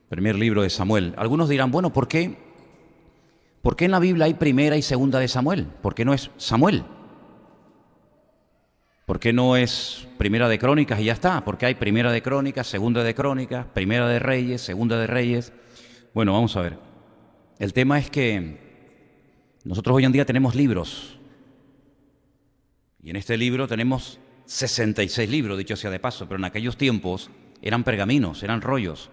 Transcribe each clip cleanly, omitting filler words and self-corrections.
primer libro de Samuel. Algunos dirán, bueno, ¿por qué en la Biblia hay primera y segunda de Samuel? ¿Por qué no es Samuel? ¿Por qué no es primera de Crónicas y ya está? ¿Por qué hay primera de Crónicas, segunda de Crónicas, primera de Reyes, segunda de Reyes? Bueno, vamos a ver. El tema es que nosotros hoy en día tenemos libros. Y en este libro tenemos 66 libros, dicho sea de paso, pero en aquellos tiempos eran pergaminos, eran rollos,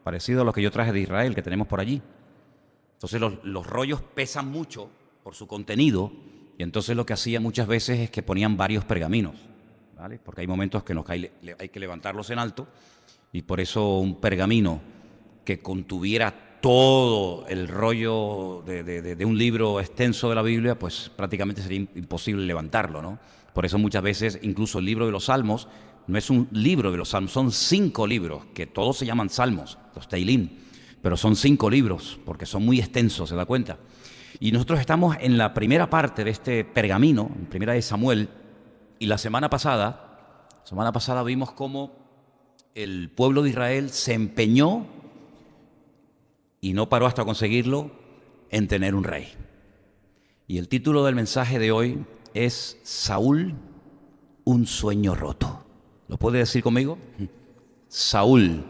parecido a los que yo traje de Israel, que tenemos por allí. Entonces los rollos pesan mucho por su contenido, y entonces lo que hacía muchas veces es que ponían varios pergaminos, ¿vale? Porque hay momentos que hay que levantarlos en alto, y por eso un pergamino que contuviera todo el rollo de un libro extenso de la Biblia, pues prácticamente sería imposible levantarlo, ¿no? Por eso muchas veces incluso el libro de los Salmos no es un libro de los Salmos, son 5 libros, que todos se llaman Salmos, los Teilim, pero son 5 libros, porque son muy extensos, ¿se da cuenta? Y nosotros estamos en la primera parte de este pergamino, en primera de Samuel, y la semana pasada vimos cómo el pueblo de Israel se empeñó, y no paró hasta conseguirlo, en tener un rey. Y el título del mensaje de hoy es Saúl, un sueño roto. ¿Lo puede decir conmigo? Saúl,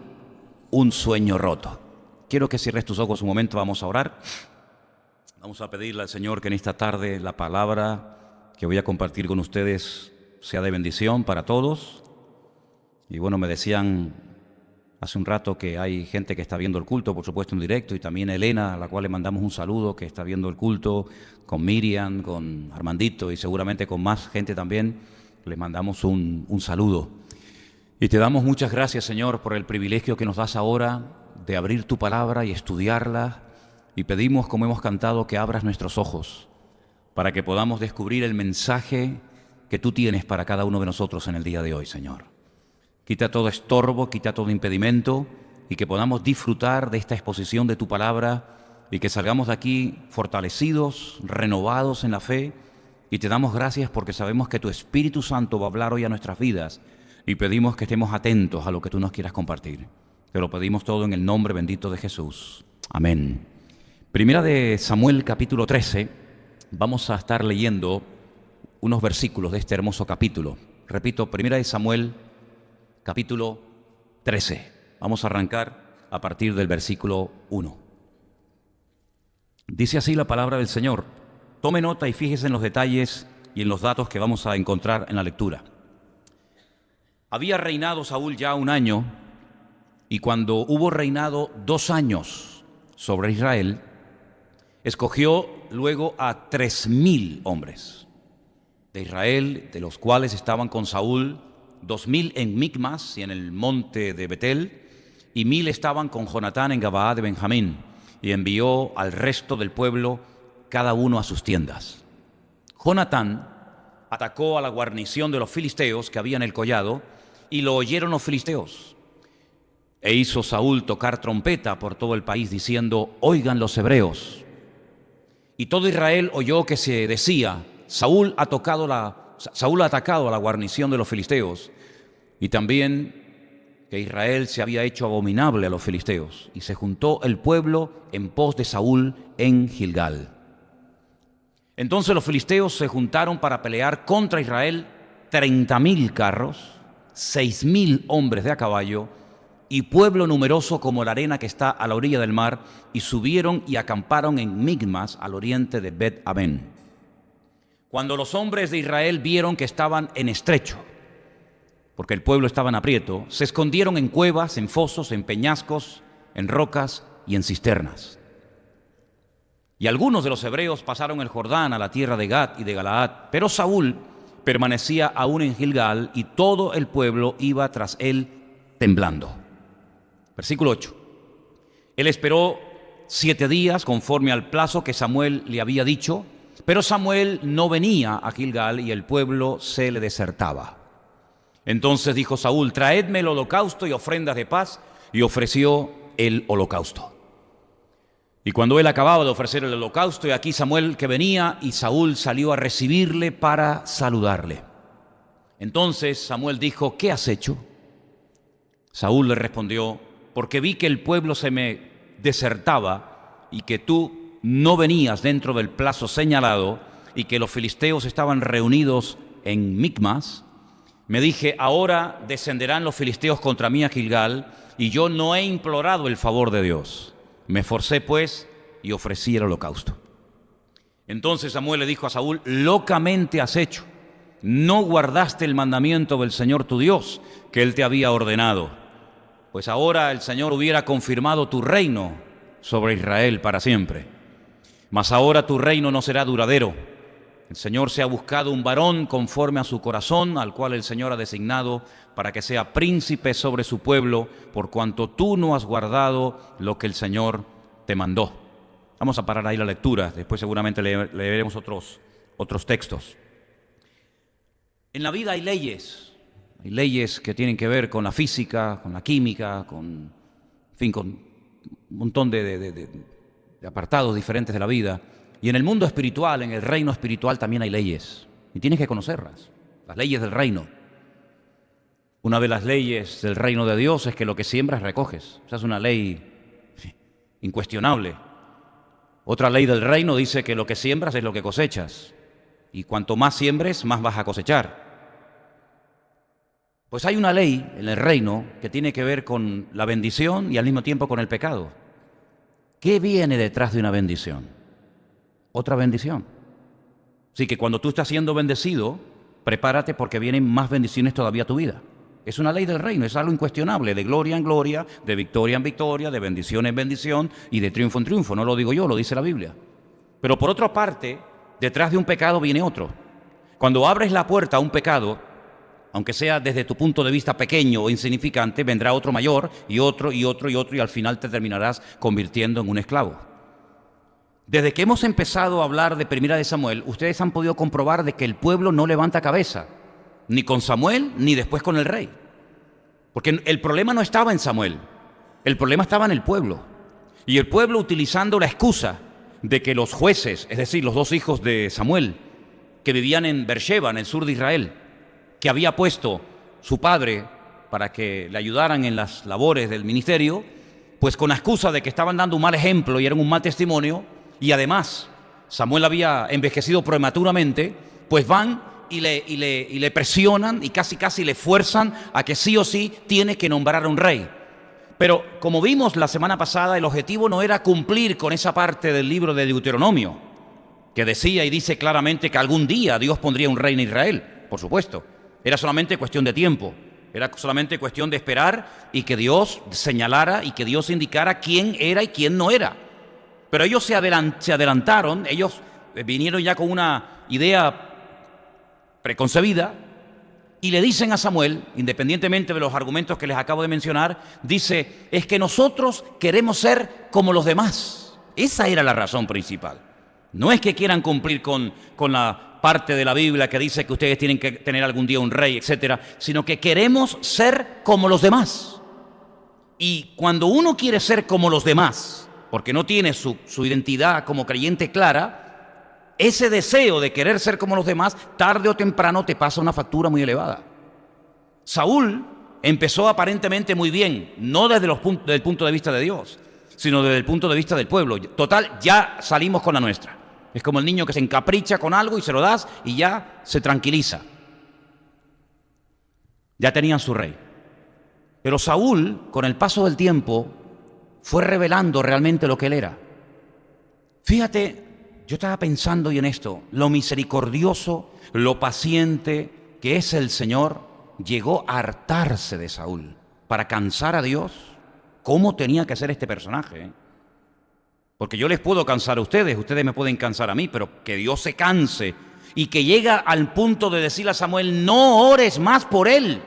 un sueño roto. Quiero que cierres tus ojos un momento, vamos a orar. Vamos a pedirle al Señor que en esta tarde la palabra que voy a compartir con ustedes sea de bendición para todos. Y bueno, me decían hace un rato que hay gente que está viendo el culto, por supuesto en directo, y también Elena, a la cual le mandamos un saludo, que está viendo el culto, con Miriam, con Armandito y seguramente con más gente también. Les mandamos un saludo. Y te damos muchas gracias, Señor, por el privilegio que nos das ahora de abrir tu palabra y estudiarla. Y pedimos, como hemos cantado, que abras nuestros ojos para que podamos descubrir el mensaje que tú tienes para cada uno de nosotros en el día de hoy, Señor. Quita todo estorbo, quita todo impedimento y que podamos disfrutar de esta exposición de tu palabra y que salgamos de aquí fortalecidos, renovados en la fe. Y te damos gracias porque sabemos que tu Espíritu Santo va a hablar hoy a nuestras vidas y pedimos que estemos atentos a lo que tú nos quieras compartir. Te lo pedimos todo en el nombre bendito de Jesús. Amén. Primera de Samuel, capítulo 13. Vamos a estar leyendo unos versículos de este hermoso capítulo. Repito, Primera de Samuel, capítulo 13. Vamos a arrancar a partir del versículo 1. Dice así la palabra del Señor. Tome nota y fíjese en los detalles y en los datos que vamos a encontrar en la lectura. Había reinado Saúl ya 1 año, y cuando hubo reinado 2 años sobre Israel, escogió luego a 3,000 hombres de Israel, de los cuales estaban con Saúl 2,000 en Micmas y en el monte de Betel, y 1,000 estaban con Jonatán en Gabaa de Benjamín, y envió al resto del pueblo cada uno a sus tiendas. Jonatán atacó a la guarnición de los filisteos que había en el collado, y lo oyeron los filisteos. E hizo Saúl tocar trompeta por todo el país, diciendo: oigan los hebreos. Y todo Israel oyó que se decía: Saúl ha atacado a la guarnición de los filisteos, y también que Israel se había hecho abominable a los filisteos. Y se juntó el pueblo en pos de Saúl en Gilgal. Entonces los filisteos se juntaron para pelear contra Israel 30,000 carros, 6,000 hombres de a caballo y pueblo numeroso como la arena que está a la orilla del mar, y subieron y acamparon en Micmas al oriente de Bet-Aven. Cuando los hombres de Israel vieron que estaban en estrecho, porque el pueblo estaba en aprieto, se escondieron en cuevas, en fosos, en peñascos, en rocas y en cisternas. Y algunos de los hebreos pasaron el Jordán a la tierra de Gad y de Galaad, pero Saúl permanecía aún en Gilgal, y todo el pueblo iba tras él temblando. Versículo 8. Él esperó 7 días conforme al plazo que Samuel le había dicho, pero Samuel no venía a Gilgal y el pueblo se le desertaba. Entonces dijo Saúl: traedme el holocausto y ofrendas de paz, y ofreció el holocausto. Y cuando él acababa de ofrecer el holocausto, y aquí Samuel que venía, y Saúl salió a recibirle para saludarle. Entonces Samuel dijo: ¿qué has hecho? Saúl le respondió: porque vi que el pueblo se me desertaba y que tú no venías dentro del plazo señalado y que los filisteos estaban reunidos en Micmas, me dije, ahora descenderán los filisteos contra mí a Gilgal, y yo no he implorado el favor de Dios. Me esforcé pues y ofrecí el holocausto. Entonces Samuel le dijo a Saúl, locamente has hecho, no guardaste el mandamiento del Señor tu Dios, que Él te había ordenado. Pues ahora el Señor hubiera confirmado tu reino sobre Israel para siempre. Mas ahora tu reino no será duradero. El Señor se ha buscado un varón conforme a su corazón, al cual el Señor ha designado para que sea príncipe sobre su pueblo, por cuanto tú no has guardado lo que el Señor te mandó. Vamos a parar ahí la lectura, después seguramente leeremos otros textos. En la vida hay leyes que tienen que ver con la física, con la química, con un montón de apartados diferentes de la vida. Y en el mundo espiritual, en el reino espiritual también hay leyes, y tienes que conocerlas, las leyes del reino. Una de las leyes del reino de Dios es que lo que siembras recoges. Esa es una ley incuestionable. Otra ley del reino dice que lo que siembras es lo que cosechas, y cuanto más siembres, más vas a cosechar. Pues hay una ley en el reino que tiene que ver con la bendición y al mismo tiempo con el pecado. ¿Qué viene detrás de una bendición? Otra bendición. Así que cuando tú estás siendo bendecido, prepárate porque vienen más bendiciones todavía a tu vida. Es una ley del reino, es algo incuestionable, de gloria en gloria, de victoria en victoria, de bendición en bendición y de triunfo en triunfo. No lo digo yo, lo dice la Biblia. Pero por otra parte, detrás de un pecado viene otro. Cuando abres la puerta a un pecado, aunque sea desde tu punto de vista pequeño o insignificante, vendrá otro mayor y otro y otro y otro, y al final te terminarás convirtiendo en un esclavo. Desde que hemos empezado a hablar de Primera de Samuel, ustedes han podido comprobar de que el pueblo no levanta cabeza, ni con Samuel, ni después con el rey. Porque el problema no estaba en Samuel, el problema estaba en el pueblo. Y el pueblo, utilizando la excusa de que los jueces, es decir, los dos hijos de Samuel, que vivían en Beersheba, en el sur de Israel, que había puesto su padre para que le ayudaran en las labores del ministerio, pues con la excusa de que estaban dando un mal ejemplo y eran un mal testimonio, y además Samuel había envejecido prematuramente, pues van y le presionan y casi le fuerzan a que sí o sí tiene que nombrar a un rey. Pero como vimos la semana pasada, el objetivo no era cumplir con esa parte del libro de Deuteronomio, que decía y dice claramente que algún día Dios pondría un rey en Israel, por supuesto. Era solamente cuestión de tiempo, era solamente cuestión de esperar y que Dios señalara y que Dios indicara quién era y quién no era. Pero ellos se adelantaron, ellos vinieron ya con una idea preconcebida y le dicen a Samuel, independientemente de los argumentos que les acabo de mencionar, dice, es que nosotros queremos ser como los demás. Esa era la razón principal. No es que quieran cumplir con la parte de la Biblia que dice que ustedes tienen que tener algún día un rey, etcétera, sino que queremos ser como los demás. Y cuando uno quiere ser como los demás, porque no tiene su identidad como creyente clara, ese deseo de querer ser como los demás, tarde o temprano te pasa una factura muy elevada. Saúl empezó aparentemente muy bien, no desde el punto de vista de Dios, sino desde el punto de vista del pueblo. Total, ya salimos con la nuestra. Es como el niño que se encapricha con algo y se lo das y ya se tranquiliza. Ya tenían su rey. Pero Saúl, con el paso del tiempo, fue revelando realmente lo que él era. Fíjate, yo estaba pensando y en esto, lo misericordioso, lo paciente que es el Señor, llegó a hartarse de Saúl para cansar a Dios. ¿Cómo tenía que ser este personaje? Porque yo les puedo cansar a ustedes me pueden cansar a mí, pero que Dios se canse y que llega al punto de decirle a Samuel, no ores más por él.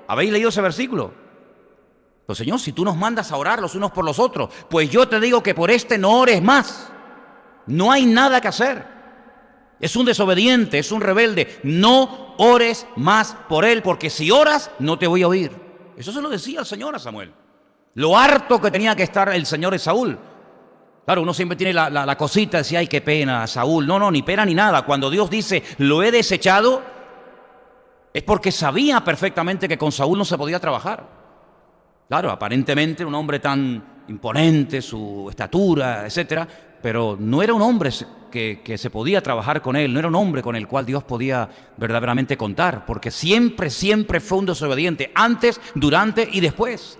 ¿Habéis leído ese versículo? Pues Señor, si tú nos mandas a orar los unos por los otros, pues yo te digo que por este no ores más. No hay nada que hacer. Es un desobediente, es un rebelde. No ores más por él, porque si oras, no te voy a oír. Eso se lo decía el Señor a Samuel. Lo harto que tenía que estar el Señor de Saúl. Claro, uno siempre tiene la cosita de decir, ay, qué pena, Saúl. No, ni pena ni nada. Cuando Dios dice, lo he desechado, es porque sabía perfectamente que con Saúl no se podía trabajar. Claro, aparentemente un hombre tan imponente, su estatura, etcétera, pero no era un hombre que se podía trabajar con él, no era un hombre con el cual Dios podía verdaderamente contar, porque siempre fue un desobediente, antes, durante y después.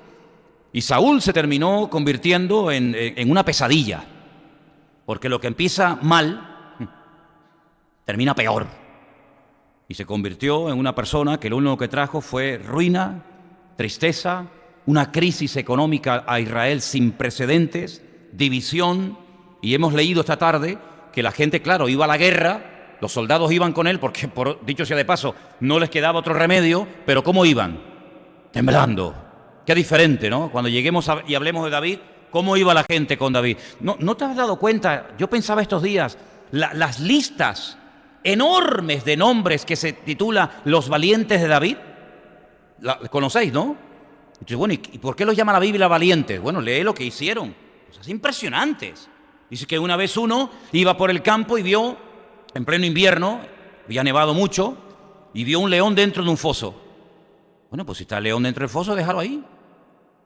Y Saúl se terminó convirtiendo en una pesadilla, porque lo que empieza mal, termina peor. Y se convirtió en una persona que lo único que trajo fue ruina, tristeza, una crisis económica a Israel sin precedentes, división, y hemos leído esta tarde que la gente, claro, iba a la guerra, los soldados iban con él, porque, dicho sea de paso, no les quedaba otro remedio, pero ¿cómo iban? Temblando. Qué diferente, ¿no? Cuando lleguemos y hablemos de David, ¿cómo iba la gente con David? ¿No te has dado cuenta? Yo pensaba estos días, las listas enormes de nombres que se titula Los Valientes de David, ¿conocéis, no? Entonces, bueno, ¿y por qué los llama la Biblia valientes? Bueno, lee lo que hicieron, cosas impresionantes. Dice que una vez uno iba por el campo y vio, en pleno invierno, había nevado mucho, y vio un león dentro de un foso. Bueno, pues si está el león dentro del foso, déjalo ahí.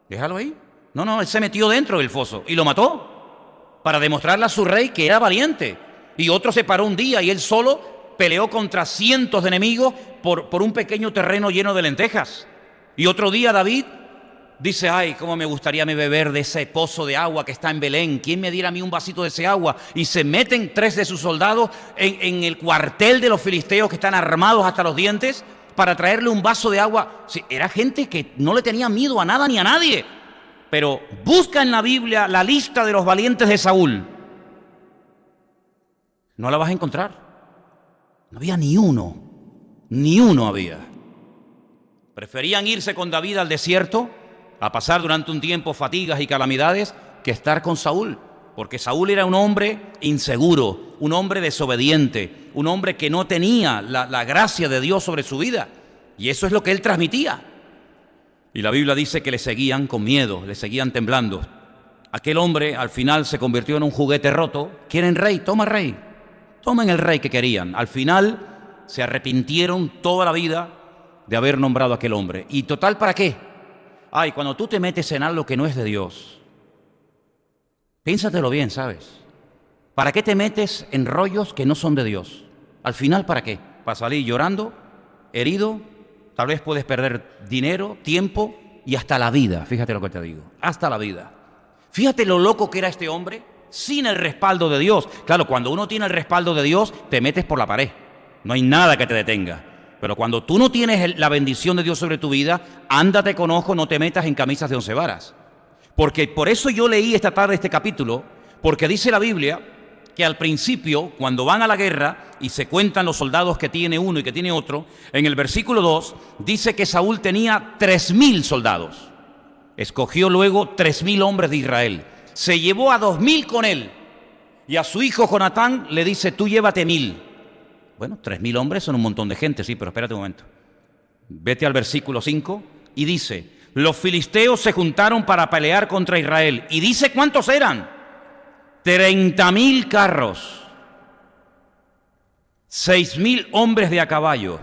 Déjalo ahí. No, él se metió dentro del foso y lo mató para demostrarle a su rey que era valiente. Y otro se paró un día y él solo peleó contra cientos de enemigos por un pequeño terreno lleno de lentejas. Y otro día David dice, ay, cómo me gustaría a mí beber de ese pozo de agua que está en Belén. ¿Quién me diera a mí un vasito de ese agua? Y se meten 3 de sus soldados en el cuartel de los filisteos que están armados hasta los dientes para traerle un vaso de agua. Sí, era gente que no le tenía miedo a nada ni a nadie. Pero busca en la Biblia la lista de los valientes de Saúl. No la vas a encontrar. No había ni uno había. Preferían irse con David al desierto a pasar durante un tiempo fatigas y calamidades que estar con Saúl, porque Saúl era un hombre inseguro, un hombre desobediente, un hombre que no tenía la gracia de Dios sobre su vida, y eso es lo que él transmitía. Y la Biblia dice que le seguían con miedo, le seguían temblando. Aquel hombre al final se convirtió en un juguete roto. ¿Quieren rey? Toma rey. Tomen el rey que querían. Al final se arrepintieron toda la vida de haber nombrado a aquel hombre. ¿Y total para qué? Ay, cuando tú te metes en algo que no es de Dios, piénsatelo bien, ¿sabes? ¿Para qué te metes en rollos que no son de Dios? Al final, ¿para qué? ¿Para salir llorando, herido? Tal vez puedes perder dinero, tiempo y hasta la vida. Fíjate lo que te digo, hasta la vida. Fíjate lo loco que era este hombre sin el respaldo de Dios. Claro, cuando uno tiene el respaldo de Dios, te metes por la pared. No hay nada que te detenga. Pero cuando tú no tienes la bendición de Dios sobre tu vida, ándate con ojo, no te metas en camisas de 11 varas. Porque por eso yo leí esta tarde este capítulo, porque dice la Biblia que al principio, cuando van a la guerra y se cuentan los soldados que tiene uno y que tiene otro, en el versículo 2 dice que Saúl tenía 3.000 soldados. Escogió luego 3.000 hombres de Israel. Se llevó a 2.000 con él. Y a su hijo Jonatán le dice, tú llévate 1.000. Bueno, 3.000 hombres son un montón de gente, sí, pero espérate un momento. Vete al versículo 5 y dice, los filisteos se juntaron para pelear contra Israel. Y dice cuántos eran. 30.000 carros, 6.000 hombres de a caballo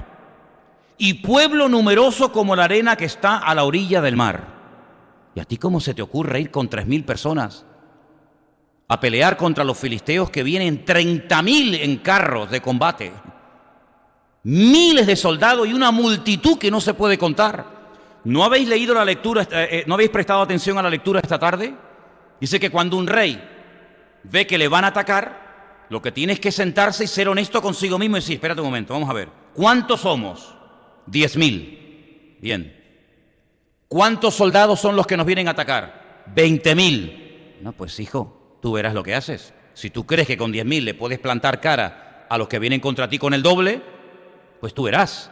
y pueblo numeroso como la arena que está a la orilla del mar. ¿Y a ti cómo se te ocurre ir con 3.000 personas a pelear contra los filisteos que vienen 30.000 en carros de combate? Miles de soldados y una multitud que no se puede contar. ¿No habéis leído la lectura, no habéis prestado atención a la lectura esta tarde? Dice que cuando un rey ve que le van a atacar, lo que tiene es que sentarse y ser honesto consigo mismo y decir, espérate un momento, vamos a ver, ¿cuántos somos? 10.000. Bien. ¿Cuántos soldados son los que nos vienen a atacar? 20.000. No, pues hijo, tú verás lo que haces. Si tú crees que con 10.000 le puedes plantar cara a los que vienen contra ti con el doble, pues tú verás.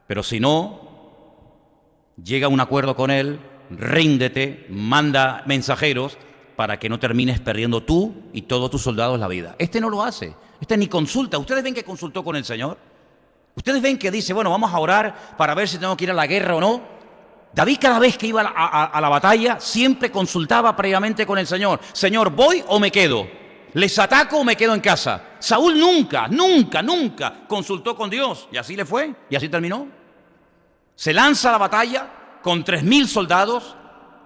Pero si no, llega a un acuerdo con él, ríndete, manda mensajeros para que no termines perdiendo tú y todos tus soldados la vida. Este no lo hace, este ni consulta. ¿Ustedes ven que consultó con el Señor? ¿Ustedes ven que dice, bueno, vamos a orar para ver si tengo que ir a la guerra o no? David cada vez que iba a la batalla siempre consultaba previamente con el Señor. Señor, ¿voy o me quedo? ¿Les ataco o me quedo en casa? Saúl nunca consultó con Dios. Y así le fue, y así terminó. Se lanza a la batalla con 3.000 soldados,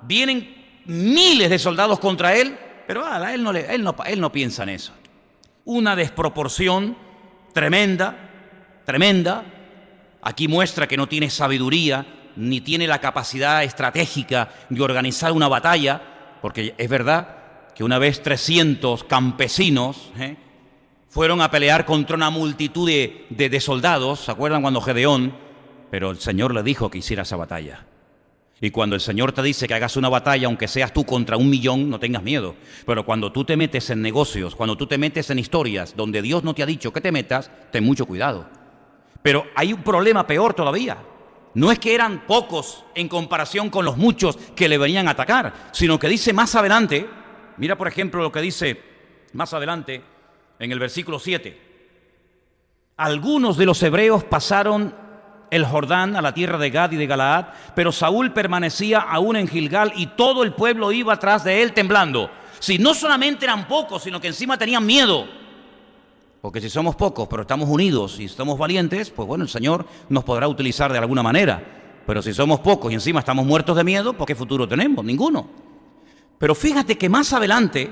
vienen miles de soldados contra él, pero él no piensa en eso. Una desproporción tremenda. Aquí muestra que no tiene sabiduría, ni tiene la capacidad estratégica de organizar una batalla, porque es verdad que una vez 300 campesinos fueron a pelear contra una multitud de soldados, ¿se acuerdan cuando Gedeón? Pero el Señor le dijo que hiciera esa batalla. Y cuando el Señor te dice que hagas una batalla, aunque seas tú contra 1.000.000, no tengas miedo. Pero cuando tú te metes en negocios, cuando tú te metes en historias donde Dios no te ha dicho que te metas, ten mucho cuidado. Pero hay un problema peor todavía. No es que eran pocos en comparación con los muchos que le venían a atacar, sino que dice más adelante, mira por ejemplo lo que dice más adelante en el versículo 7. Algunos de los hebreos pasaron el Jordán a la tierra de Gad y de Galaad, pero Saúl permanecía aún en Gilgal y todo el pueblo iba atrás de él temblando. Si no solamente eran pocos, sino que encima tenían miedo. Porque si somos pocos, pero estamos unidos y somos valientes, pues bueno, el Señor nos podrá utilizar de alguna manera. Pero si somos pocos y encima estamos muertos de miedo, ¿pues qué futuro tenemos? Ninguno. Pero fíjate que más adelante,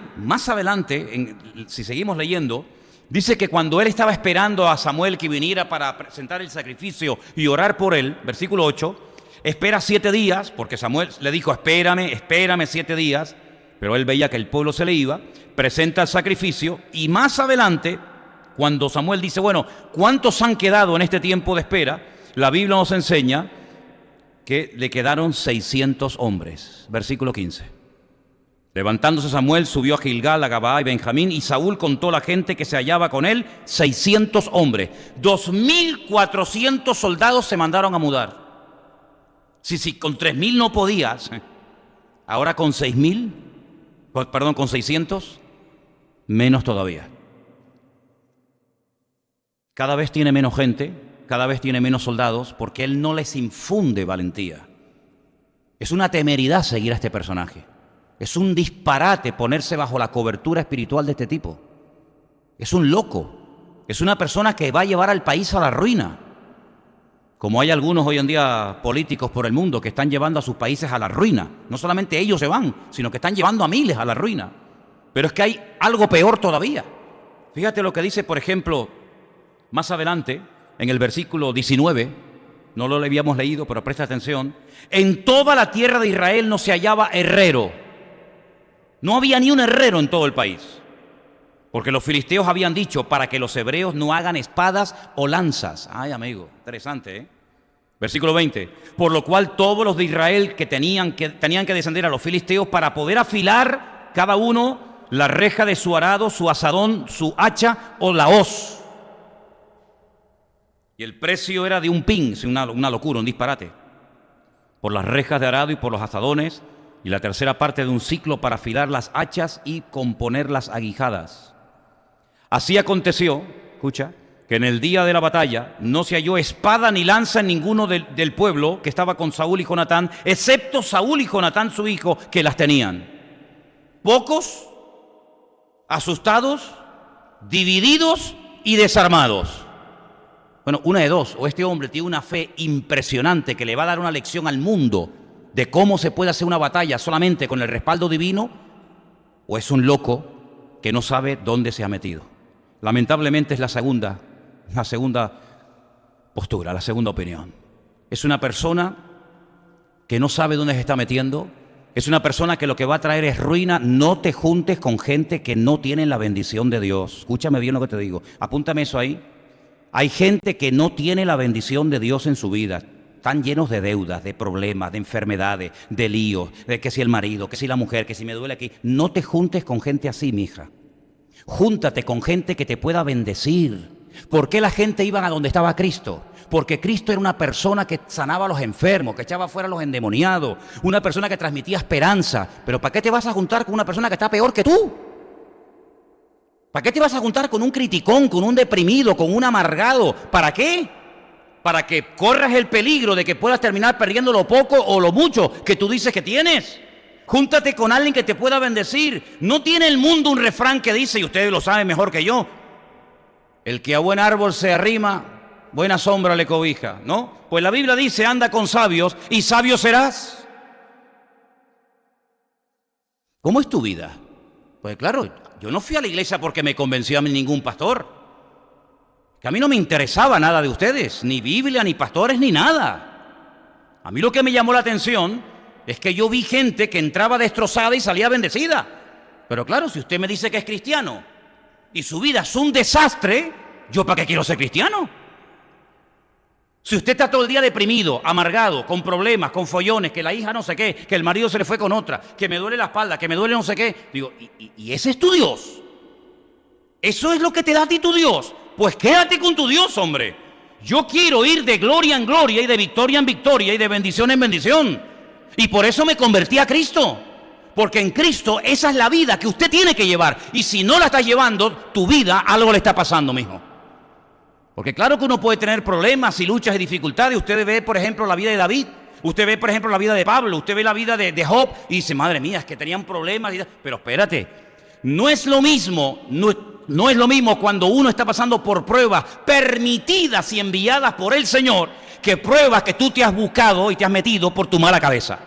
si seguimos leyendo, dice que cuando él estaba esperando a Samuel que viniera para presentar el sacrificio y orar por él, versículo 8, espera 7 días, porque Samuel le dijo, espérame 7 días, pero él veía que el pueblo se le iba, presenta el sacrificio, y más adelante, cuando Samuel dice, bueno, ¿cuántos han quedado en este tiempo de espera? La Biblia nos enseña que le quedaron 600 hombres, versículo 15. Levantándose Samuel, subió a Gilgal, a Gabaa y Benjamín, y Saúl contó la gente que se hallaba con él, 600 hombres. 2.400 soldados se mandaron a mudar. Si con 3.000 no podías, ahora con 600, menos todavía. Cada vez tiene menos gente, cada vez tiene menos soldados, porque él no les infunde valentía. Es una temeridad seguir a este personaje. Es un disparate ponerse bajo la cobertura espiritual de este tipo. Es un loco. Es una persona que va a llevar al país a la ruina. Como hay algunos hoy en día políticos por el mundo que están llevando a sus países a la ruina. No solamente ellos se van, sino que están llevando a miles a la ruina. Pero es que hay algo peor todavía. Fíjate lo que dice, por ejemplo, más adelante, en el versículo 19, no lo habíamos leído, pero presta atención. En toda la tierra de Israel no se hallaba herrero. No había ni un herrero en todo el país, porque los filisteos habían dicho para que los hebreos no hagan espadas o lanzas. Ay, amigo, interesante, ¿eh? Versículo 20. Por lo cual todos los de Israel que tenían que descender a los filisteos para poder afilar cada uno la reja de su arado, su asadón, su hacha o la hoz. Y el precio era de un pin, una locura, un disparate. Por las rejas de arado y por los asadones, y la tercera parte de un ciclo para afilar las hachas y componer las aguijadas. Así aconteció, escucha, que en el día de la batalla no se halló espada ni lanza en ninguno del pueblo que estaba con Saúl y Jonatán, excepto Saúl y Jonatán su hijo, que las tenían. Pocos, asustados, divididos y desarmados. Bueno, una de dos, o este hombre tiene una fe impresionante que le va a dar una lección al mundo de cómo se puede hacer una batalla solamente con el respaldo divino, o es un loco que no sabe dónde se ha metido. Lamentablemente es la segunda postura, la segunda opinión. Es una persona que no sabe dónde se está metiendo, es una persona que lo que va a traer es ruina. No te juntes con gente que no tiene la bendición de Dios. Escúchame bien lo que te digo, apúntame eso ahí. Hay gente que no tiene la bendición de Dios en su vida. Están llenos de deudas, de problemas, de enfermedades, de líos, de que si el marido, que si la mujer, que si me duele aquí. No te juntes con gente así, mija. Júntate con gente que te pueda bendecir. ¿Por qué la gente iba a donde estaba Cristo? Porque Cristo era una persona que sanaba a los enfermos, que echaba fuera a los endemoniados, una persona que transmitía esperanza. Pero ¿para qué te vas a juntar con una persona que está peor que tú? ¿Para qué te vas a juntar con un criticón, con un deprimido, con un amargado? ¿Para qué? Para que corras el peligro de que puedas terminar perdiendo lo poco o lo mucho que tú dices que tienes. Júntate con alguien que te pueda bendecir. No tiene el mundo un refrán que dice, y ustedes lo saben mejor que yo, el que a buen árbol se arrima, buena sombra le cobija, ¿no? Pues la Biblia dice, anda con sabios y sabio serás. ¿Cómo es tu vida? Pues claro, yo no fui a la iglesia porque me convenció a mí ningún pastor. Que a mí no me interesaba nada de ustedes, ni Biblia, ni pastores, ni nada. A mí lo que me llamó la atención es que yo vi gente que entraba destrozada y salía bendecida. Pero claro, si usted me dice que es cristiano y su vida es un desastre, ¿yo para qué quiero ser cristiano? Si usted está todo el día deprimido, amargado, con problemas, con follones, que la hija no sé qué, que el marido se le fue con otra, que me duele la espalda, que me duele no sé qué, digo, ¿y ese es tu Dios? ¿Eso es lo que te da a ti tu Dios? Pues quédate con tu Dios, hombre. Yo quiero ir de gloria en gloria y de victoria en victoria y de bendición en bendición. Y por eso me convertí a Cristo. Porque en Cristo esa es la vida que usted tiene que llevar. Y si no la estás llevando, tu vida, algo le está pasando, mijo. Porque claro que uno puede tener problemas y luchas y dificultades. Usted ve, por ejemplo, la vida de David. Usted ve, por ejemplo, la vida de Pablo. Usted ve la vida de Job y dice, madre mía, es que tenían problemas. Pero espérate, no es lo mismo, no es lo mismo cuando uno está pasando por pruebas permitidas y enviadas por el Señor que pruebas que tú te has buscado y te has metido por tu mala cabeza.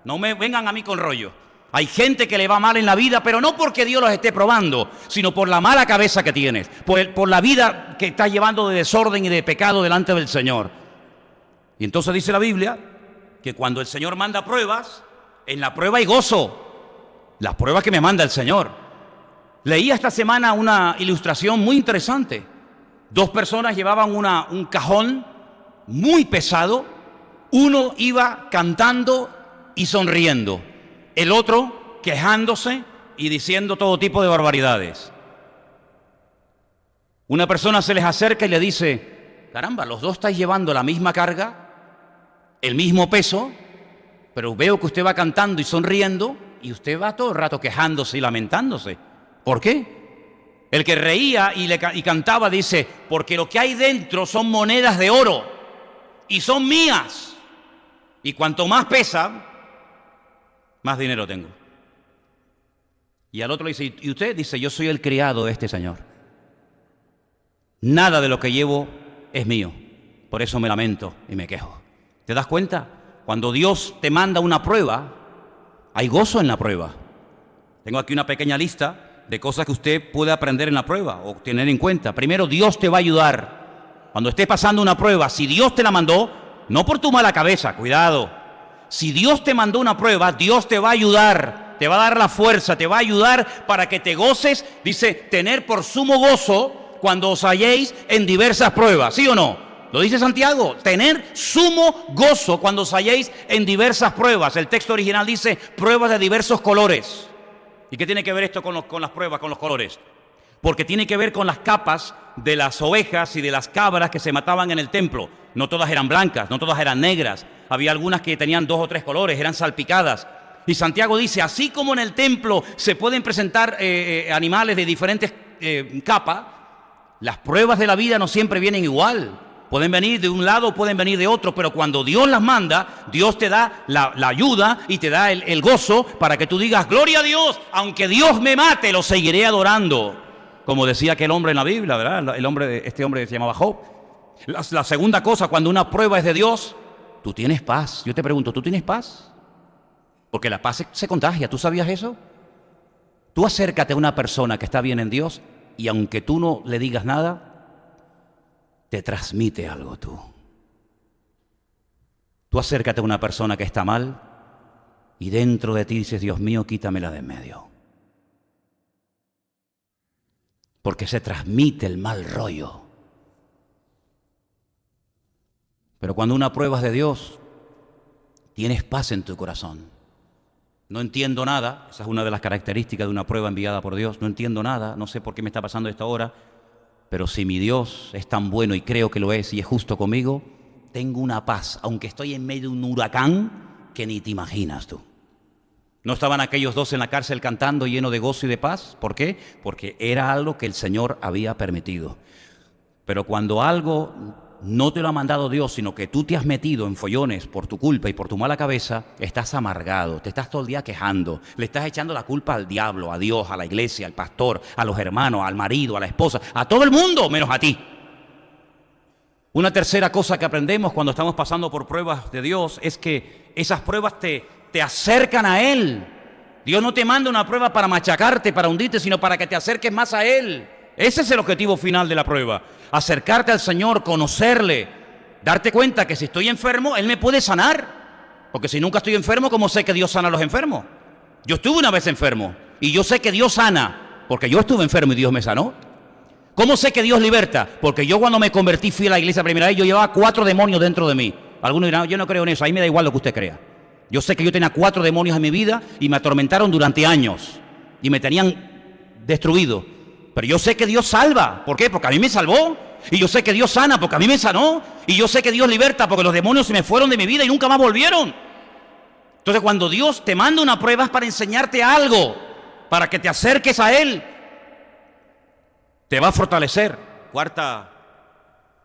No me vengan a mí con rollo. Hay gente que le va mal en la vida, pero no porque Dios los esté probando, sino por la mala cabeza que tienes, por la vida que estás llevando de desorden y de pecado delante del Señor. Y entonces dice la Biblia que cuando el Señor manda pruebas, en la prueba hay gozo. Las pruebas que me manda el Señor. Leí esta semana una ilustración muy interesante. Dos personas llevaban un cajón muy pesado. Uno iba cantando y sonriendo. El otro quejándose y diciendo todo tipo de barbaridades. Una persona se les acerca y le dice, caramba, los dos estáis llevando la misma carga, el mismo peso, pero veo que usted va cantando y sonriendo y usted va todo el rato quejándose y lamentándose. ¿Por qué? El que reía y cantaba dice, porque lo que hay dentro son monedas de oro y son mías. Y cuanto más pesa, más dinero tengo. Y al otro le dice, ¿y usted? Dice, yo soy el criado de este señor. Nada de lo que llevo es mío. Por eso me lamento y me quejo. ¿Te das cuenta? Cuando Dios te manda una prueba, hay gozo en la prueba. Tengo aquí una pequeña lista de cosas que usted puede aprender en la prueba o tener en cuenta. Primero, Dios te va a ayudar. Cuando estés pasando una prueba, si Dios te la mandó, no por tu mala cabeza, cuidado. Si Dios te mandó una prueba, Dios te va a ayudar, te va a dar la fuerza, te va a ayudar para que te goces, dice, tener por sumo gozo cuando os halléis en diversas pruebas, ¿sí o no? Lo dice Santiago, tener sumo gozo cuando os halléis en diversas pruebas. El texto original dice pruebas de diversos colores. ¿Y qué tiene que ver esto con las pruebas, con los colores? Porque tiene que ver con las capas de las ovejas y de las cabras que se mataban en el templo. No todas eran blancas, no todas eran negras. Había algunas que tenían 2 o 3 colores, eran salpicadas. Y Santiago dice, así como en el templo se pueden presentar animales de diferentes capas, las pruebas de la vida no siempre vienen igual. Pueden venir de un lado, pueden venir de otro, pero cuando Dios las manda, Dios te da la ayuda y te da el gozo para que tú digas, gloria a Dios, aunque Dios me mate, lo seguiré adorando. Como decía aquel hombre en la Biblia, ¿verdad? Este hombre se llamaba Job. La segunda cosa, cuando una prueba es de Dios, tú tienes paz. Yo te pregunto, ¿tú tienes paz? Porque la paz se contagia. ¿Tú sabías eso? Tú acércate a una persona que está bien en Dios y aunque tú no le digas nada, te transmite algo tú. Tú acércate a una persona que está mal y dentro de ti dices, Dios mío, quítamela de en medio. Porque se transmite el mal rollo. Pero cuando una prueba es de Dios, tienes paz en tu corazón. No entiendo nada, esa es una de las características de una prueba enviada por Dios. No entiendo nada, no sé por qué me está pasando esto ahora, pero si mi Dios es tan bueno y creo que lo es y es justo conmigo, tengo una paz, aunque estoy en medio de un huracán que ni te imaginas tú. ¿No estaban aquellos dos en la cárcel cantando lleno de gozo y de paz? ¿Por qué? Porque era algo que el Señor había permitido. Pero cuando algo no te lo ha mandado Dios, sino que tú te has metido en follones por tu culpa y por tu mala cabeza, estás amargado, te estás todo el día quejando, le estás echando la culpa al diablo, a Dios, a la iglesia, al pastor, a los hermanos, al marido, a la esposa, a todo el mundo menos a ti. Una tercera cosa que aprendemos cuando estamos pasando por pruebas de Dios es que esas pruebas te acercan a Él. Dios no te manda una prueba para machacarte, para hundirte, sino para que te acerques más a Él. Ese es el objetivo final de la prueba. Acercarte al Señor, conocerle, darte cuenta que si estoy enfermo, Él me puede sanar. Porque si nunca estoy enfermo, ¿cómo sé que Dios sana a los enfermos? Yo estuve una vez enfermo y yo sé que Dios sana, porque yo estuve enfermo y Dios me sanó. ¿Cómo sé que Dios liberta? Porque yo cuando me convertí fui a la iglesia primera vez, yo llevaba 4 demonios dentro de mí. Algunos dirán, yo no creo en eso, ahí me da igual lo que usted crea. Yo sé que yo tenía 4 demonios en mi vida y me atormentaron durante años y me tenían destruido. Pero yo sé que Dios salva. ¿Por qué? Porque a mí me salvó. Y yo sé que Dios sana porque a mí me sanó. Y yo sé que Dios liberta porque los demonios se me fueron de mi vida y nunca más volvieron. Entonces cuando Dios te manda una prueba es para enseñarte algo, para que te acerques a Él. Te va a fortalecer. Cuarta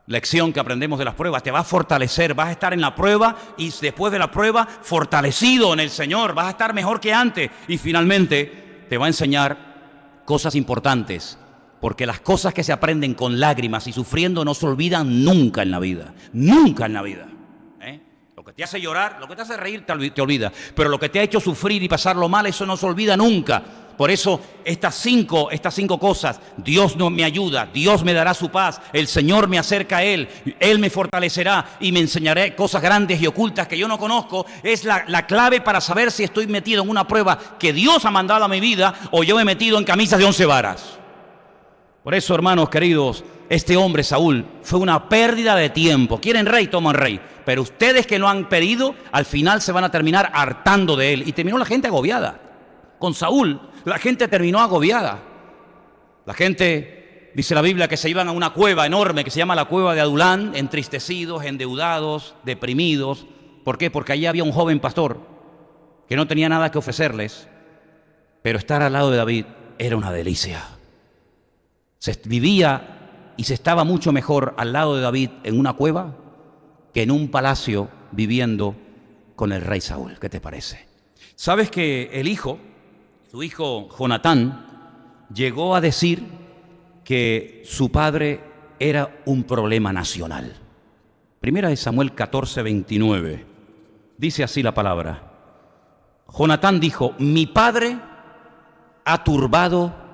lección que aprendemos de las pruebas, te va a fortalecer. Vas a estar en la prueba y después de la prueba fortalecido en el Señor. Vas a estar mejor que antes. Y finalmente te va a enseñar cosas importantes. Porque las cosas que se aprenden con lágrimas y sufriendo no se olvidan nunca en la vida. Nunca en la vida. Lo que te hace llorar, lo que te hace reír te olvida. Pero lo que te ha hecho sufrir y pasarlo mal, eso no se olvida nunca. Por eso estas cinco cosas, Dios no me ayuda, Dios me dará su paz, el Señor me acerca a Él, Él me fortalecerá y me enseñará cosas grandes y ocultas que yo no conozco, es la clave para saber si estoy metido en una prueba que Dios ha mandado a mi vida o yo me he metido en camisas de 11 varas. Por eso, hermanos queridos, este hombre, Saúl, fue una pérdida de tiempo. Quieren rey, toman rey. Pero ustedes que lo han pedido, al final se van a terminar hartando de él. Y terminó la gente agobiada. Con Saúl, la gente terminó agobiada. La gente, dice la Biblia, que se iban a una cueva enorme que se llama la cueva de Adulán, entristecidos, endeudados, deprimidos. ¿Por qué? Porque allí había un joven pastor que no tenía nada que ofrecerles. Pero estar al lado de David era una delicia. Se vivía y se estaba mucho mejor al lado de David en una cueva que en un palacio viviendo con el rey Saúl. ¿Qué te parece? ¿Sabes que su hijo Jonatán, llegó a decir que su padre era un problema nacional? Primera de Samuel 14:29. Dice así la palabra. Jonatán dijo, mi padre ha turbado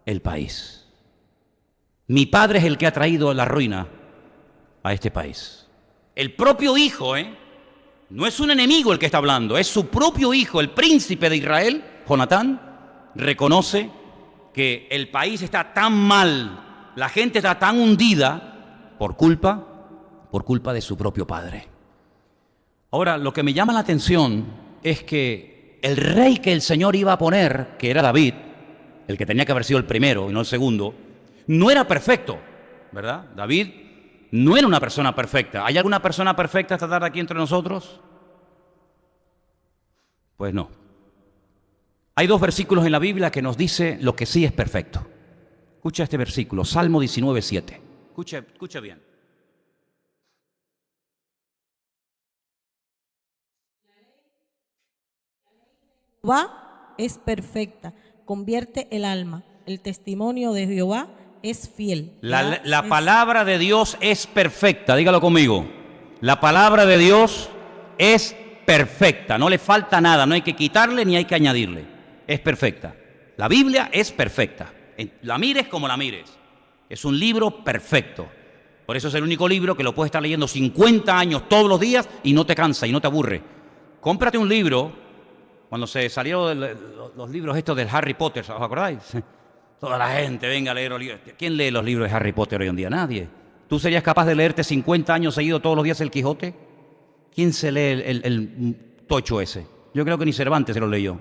el país. Mi padre es el que ha traído la ruina a este país. El propio hijo, no es un enemigo el que está hablando, es su propio hijo, el príncipe de Israel, Jonatán, reconoce que el país está tan mal, la gente está tan hundida por culpa de su propio padre. Ahora, lo que me llama la atención es que el rey que el Señor iba a poner, que era David, el que tenía que haber sido el primero y no el segundo, no era perfecto, ¿verdad? David no era una persona perfecta. ¿Hay alguna persona perfecta esta tarde aquí entre nosotros? Pues no. Hay 2 versículos en la Biblia que nos dice lo que sí es perfecto. Escucha este versículo, Salmo 19:7. Escuche bien. Jehová es perfecta, convierte el alma. El testimonio de Jehová es fiel. La palabra de Dios es perfecta, dígalo conmigo. La palabra de Dios es perfecta, no le falta nada, no hay que quitarle ni hay que añadirle. Es perfecta. La Biblia es perfecta. La mires como la mires. Es un libro perfecto. Por eso es el único libro que lo puedes estar leyendo 50 años todos los días y no te cansa y no te aburre. Cómprate un libro. Cuando se salieron los libros estos del Harry Potter, ¿os acordáis? Toda la gente venga a leer los libros. ¿Quién lee los libros de Harry Potter hoy en día? Nadie. ¿Tú serías capaz de leerte 50 años seguidos todos los días el Quijote? ¿Quién se lee el tocho ese? Yo creo que ni Cervantes se lo leyó.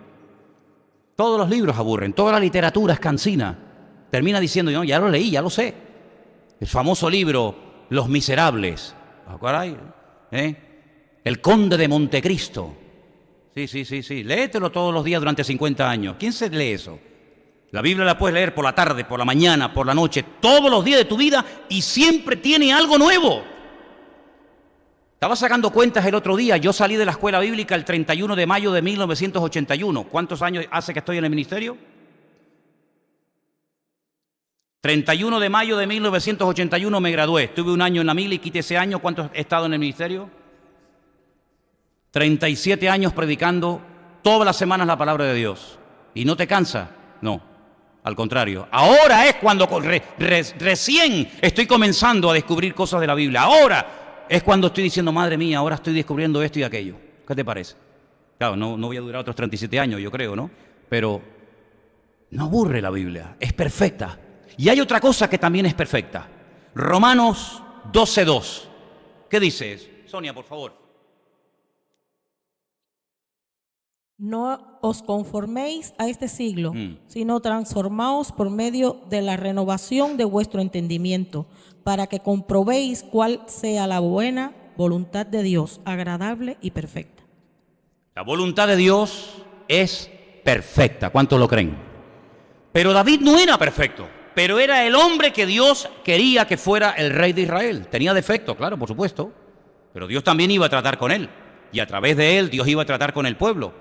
Todos los libros aburren, toda la literatura es cansina. Termina diciendo, yo ya lo leí, ya lo sé. El famoso libro Los Miserables. ¿Os acordáis? El Conde de Montecristo. Sí. Léetelo todos los días durante 50 años. ¿Quién se lee eso? La Biblia la puedes leer por la tarde, por la mañana, por la noche, todos los días de tu vida y siempre tiene algo nuevo. Estaba sacando cuentas el otro día. Yo salí de la escuela bíblica el 31 de mayo de 1981. ¿Cuántos años hace que estoy en el ministerio? 31 de mayo de 1981 me gradué. Estuve un año en la mili y quité ese año. ¿Cuánto he estado en el ministerio? 37 años predicando todas las semanas la palabra de Dios. ¿Y no te cansa? No, al contrario. Ahora es cuando recién estoy comenzando a descubrir cosas de la Biblia. Ahora es cuando estoy diciendo, madre mía, ahora estoy descubriendo esto y aquello. ¿Qué te parece? Claro, no voy a durar otros 37 años, yo creo, ¿no? Pero no aburre la Biblia, es perfecta. Y hay otra cosa que también es perfecta. Romanos 12:2. ¿Qué dice? Sonia, por favor. No os conforméis a este siglo, sino transformaos por medio de la renovación de vuestro entendimiento, para que comprobéis cuál sea la buena voluntad de Dios, agradable y perfecta. La voluntad de Dios es perfecta. ¿Cuántos lo creen? Pero David no era perfecto, pero era el hombre que Dios quería que fuera el rey de Israel. Tenía defectos, claro, por supuesto, pero Dios también iba a tratar con él, y a través de él Dios iba a tratar con el pueblo.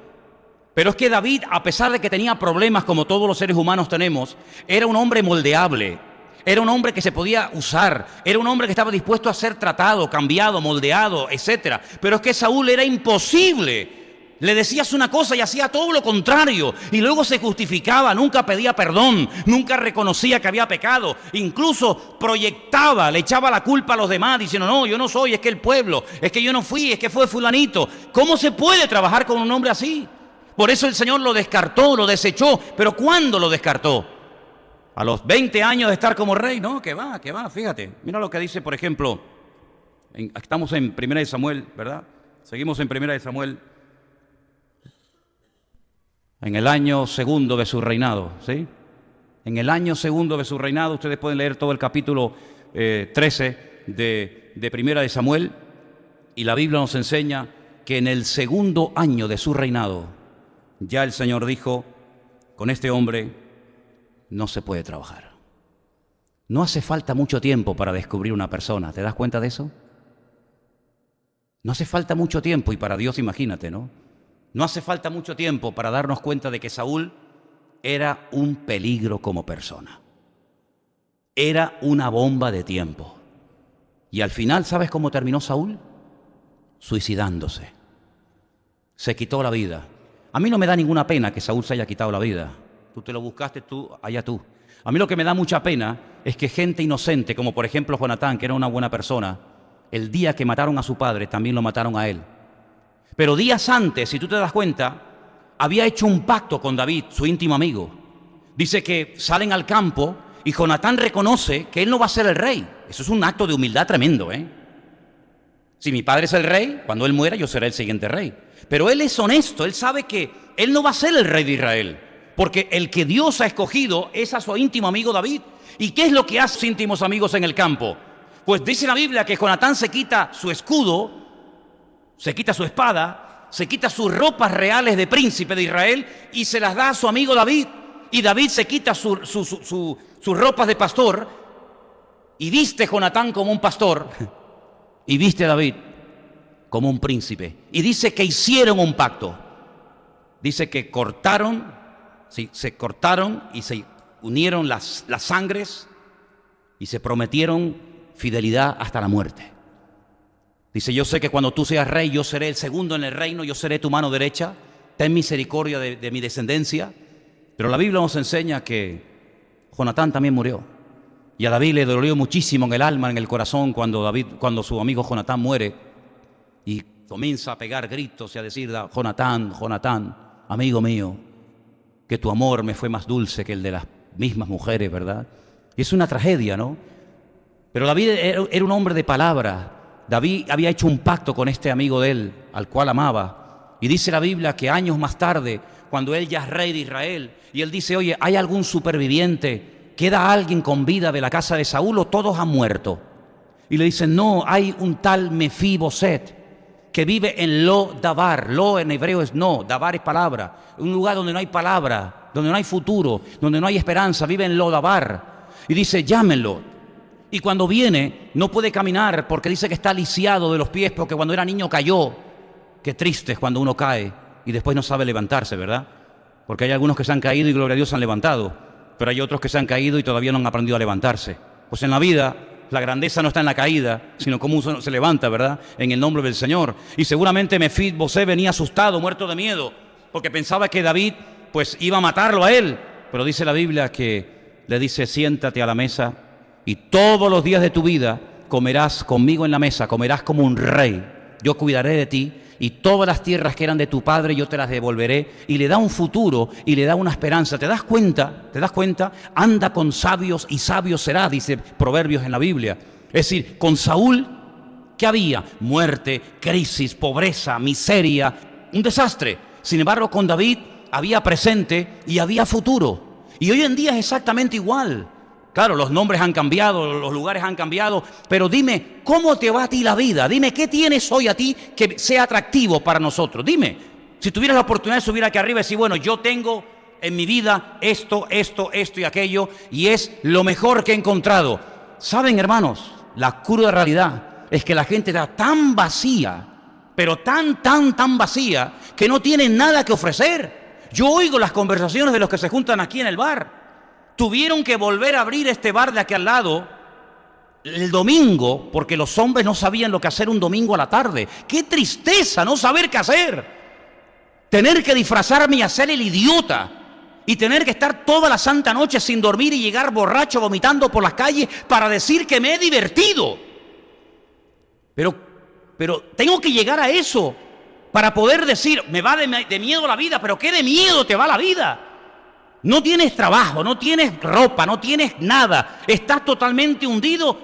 Pero es que David, a pesar de que tenía problemas como todos los seres humanos tenemos, era un hombre moldeable, era un hombre que se podía usar, era un hombre que estaba dispuesto a ser tratado, cambiado, moldeado, etc. Pero es que Saúl era imposible. Le decías una cosa y hacía todo lo contrario, y luego se justificaba, nunca pedía perdón, nunca reconocía que había pecado, incluso proyectaba, le echaba la culpa a los demás, diciendo, no, yo no soy, es que el pueblo, es que yo no fui, es que fue fulanito. ¿Cómo se puede trabajar con un hombre así? Por eso el Señor lo descartó, lo desechó. ¿Pero cuándo lo descartó? A los 20 años de estar como rey. No, que va, fíjate. Mira lo que dice, por ejemplo, estamos en 1 de Samuel, ¿verdad? Seguimos en 1 de Samuel. En el año segundo de su reinado, ¿sí? En el año segundo de su reinado, ustedes pueden leer todo el capítulo 13 de 1 de Samuel, y la Biblia nos enseña que en el segundo año de su reinado, ya el Señor dijo, con este hombre no se puede trabajar. No hace falta mucho tiempo para descubrir una persona, ¿te das cuenta de eso? No hace falta mucho tiempo, y para Dios imagínate, ¿no? No hace falta mucho tiempo para darnos cuenta de que Saúl era un peligro como persona. Era una bomba de tiempo. Y al final, ¿sabes cómo terminó Saúl? Suicidándose. Se quitó la vida. A mí no me da ninguna pena que Saúl se haya quitado la vida. Tú te lo buscaste, allá tú. A mí lo que me da mucha pena es que gente inocente, como por ejemplo Jonatán, que era una buena persona, el día que mataron a su padre, también lo mataron a él. Pero días antes, si tú te das cuenta, había hecho un pacto con David, su íntimo amigo. Dice que salen al campo y Jonatán reconoce que él no va a ser el rey. Eso es un acto de humildad tremendo, ¿eh? Si mi padre es el rey, cuando él muera yo seré el siguiente rey. Pero él es honesto, él sabe que él no va a ser el rey de Israel, porque el que Dios ha escogido es a su íntimo amigo David. ¿Y qué es lo que hacen sus íntimos amigos en el campo? Pues dice la Biblia que Jonatán se quita su escudo, se quita su espada, se quita sus ropas reales de príncipe de Israel y se las da a su amigo David. Y David se quita sus ropas de pastor y viste Jonatán como un pastor y viste a David como un príncipe. Y dice que hicieron un pacto. Dice que cortaron, sí, se cortaron y se unieron las sangres y se prometieron fidelidad hasta la muerte. Dice, yo sé que cuando tú seas rey, yo seré el segundo en el reino, yo seré tu mano derecha, ten misericordia de mi descendencia. Pero la Biblia nos enseña que Jonatán también murió. Y a David le dolió muchísimo en el alma, en el corazón, cuando su amigo Jonatán muere. Y comienza a pegar gritos y a decir, Jonatán, Jonatán, amigo mío, que tu amor me fue más dulce que el de las mismas mujeres, ¿verdad? Y es una tragedia, ¿no? Pero David era un hombre de palabra. David había hecho un pacto con este amigo de él, al cual amaba. Y dice la Biblia que años más tarde, cuando él ya es rey de Israel, y él dice, oye, ¿hay algún superviviente? ¿Queda alguien con vida de la casa de Saúl o todos han muerto? Y le dicen, no, hay un tal Mefiboset que vive en Lo-Dabar. Lo en hebreo es no, Dabar es palabra. Un lugar donde no hay palabra, donde no hay futuro, donde no hay esperanza, vive en Lo-Dabar. Y dice, llámenlo. Y cuando viene, no puede caminar porque dice que está lisiado de los pies porque cuando era niño cayó. Qué triste es cuando uno cae y después no sabe levantarse, ¿verdad? Porque hay algunos que se han caído y gloria a Dios se han levantado. pero hay otros que se han caído y todavía no han aprendido a levantarse. Pues en la vida la grandeza no está en la caída, sino cómo uno se levanta, ¿verdad? En el nombre del Señor. Y seguramente Mefibosé venía asustado, muerto de miedo, porque pensaba que David pues iba a matarlo a él. Pero dice la Biblia que le dice: siéntate a la mesa y todos los días de tu vida comerás conmigo en la mesa, comerás como un rey. Yo cuidaré de ti y todas las tierras que eran de tu padre yo te las devolveré. Y le da un futuro y le da una esperanza. ¿Te das cuenta? ¿Te das cuenta? Anda con sabios y sabio será, dice Proverbios en la Biblia. Es decir, con Saúl, ¿qué había? Muerte, crisis, pobreza, miseria, un desastre. Sin embargo, con David había presente y había futuro. Y hoy en día es exactamente igual. Claro, los nombres han cambiado, los lugares han cambiado, pero dime, ¿cómo te va a ti la vida? Dime, ¿qué tienes hoy a ti que sea atractivo para nosotros? Dime, si tuvieras la oportunidad de subir aquí arriba y decir, bueno, yo tengo en mi vida esto y aquello, y es lo mejor que he encontrado. ¿Saben, hermanos? La cruda realidad es que la gente está tan vacía, pero tan vacía, que no tienen nada que ofrecer. Yo oigo las conversaciones de los que se juntan aquí en el bar. Tuvieron que volver a abrir este bar de aquí al lado el domingo, porque los hombres no sabían lo que hacer un domingo a la tarde. ¡Qué tristeza no saber qué hacer! Tener que disfrazarme y hacer el idiota, y tener que estar toda la santa noche sin dormir y llegar borracho vomitando por las calles para decir que me he divertido. Pero tengo que llegar a eso para poder decir, me va de miedo la vida. ¿Pero qué de miedo te va la vida? No tienes trabajo, no tienes ropa, no tienes nada, estás totalmente hundido.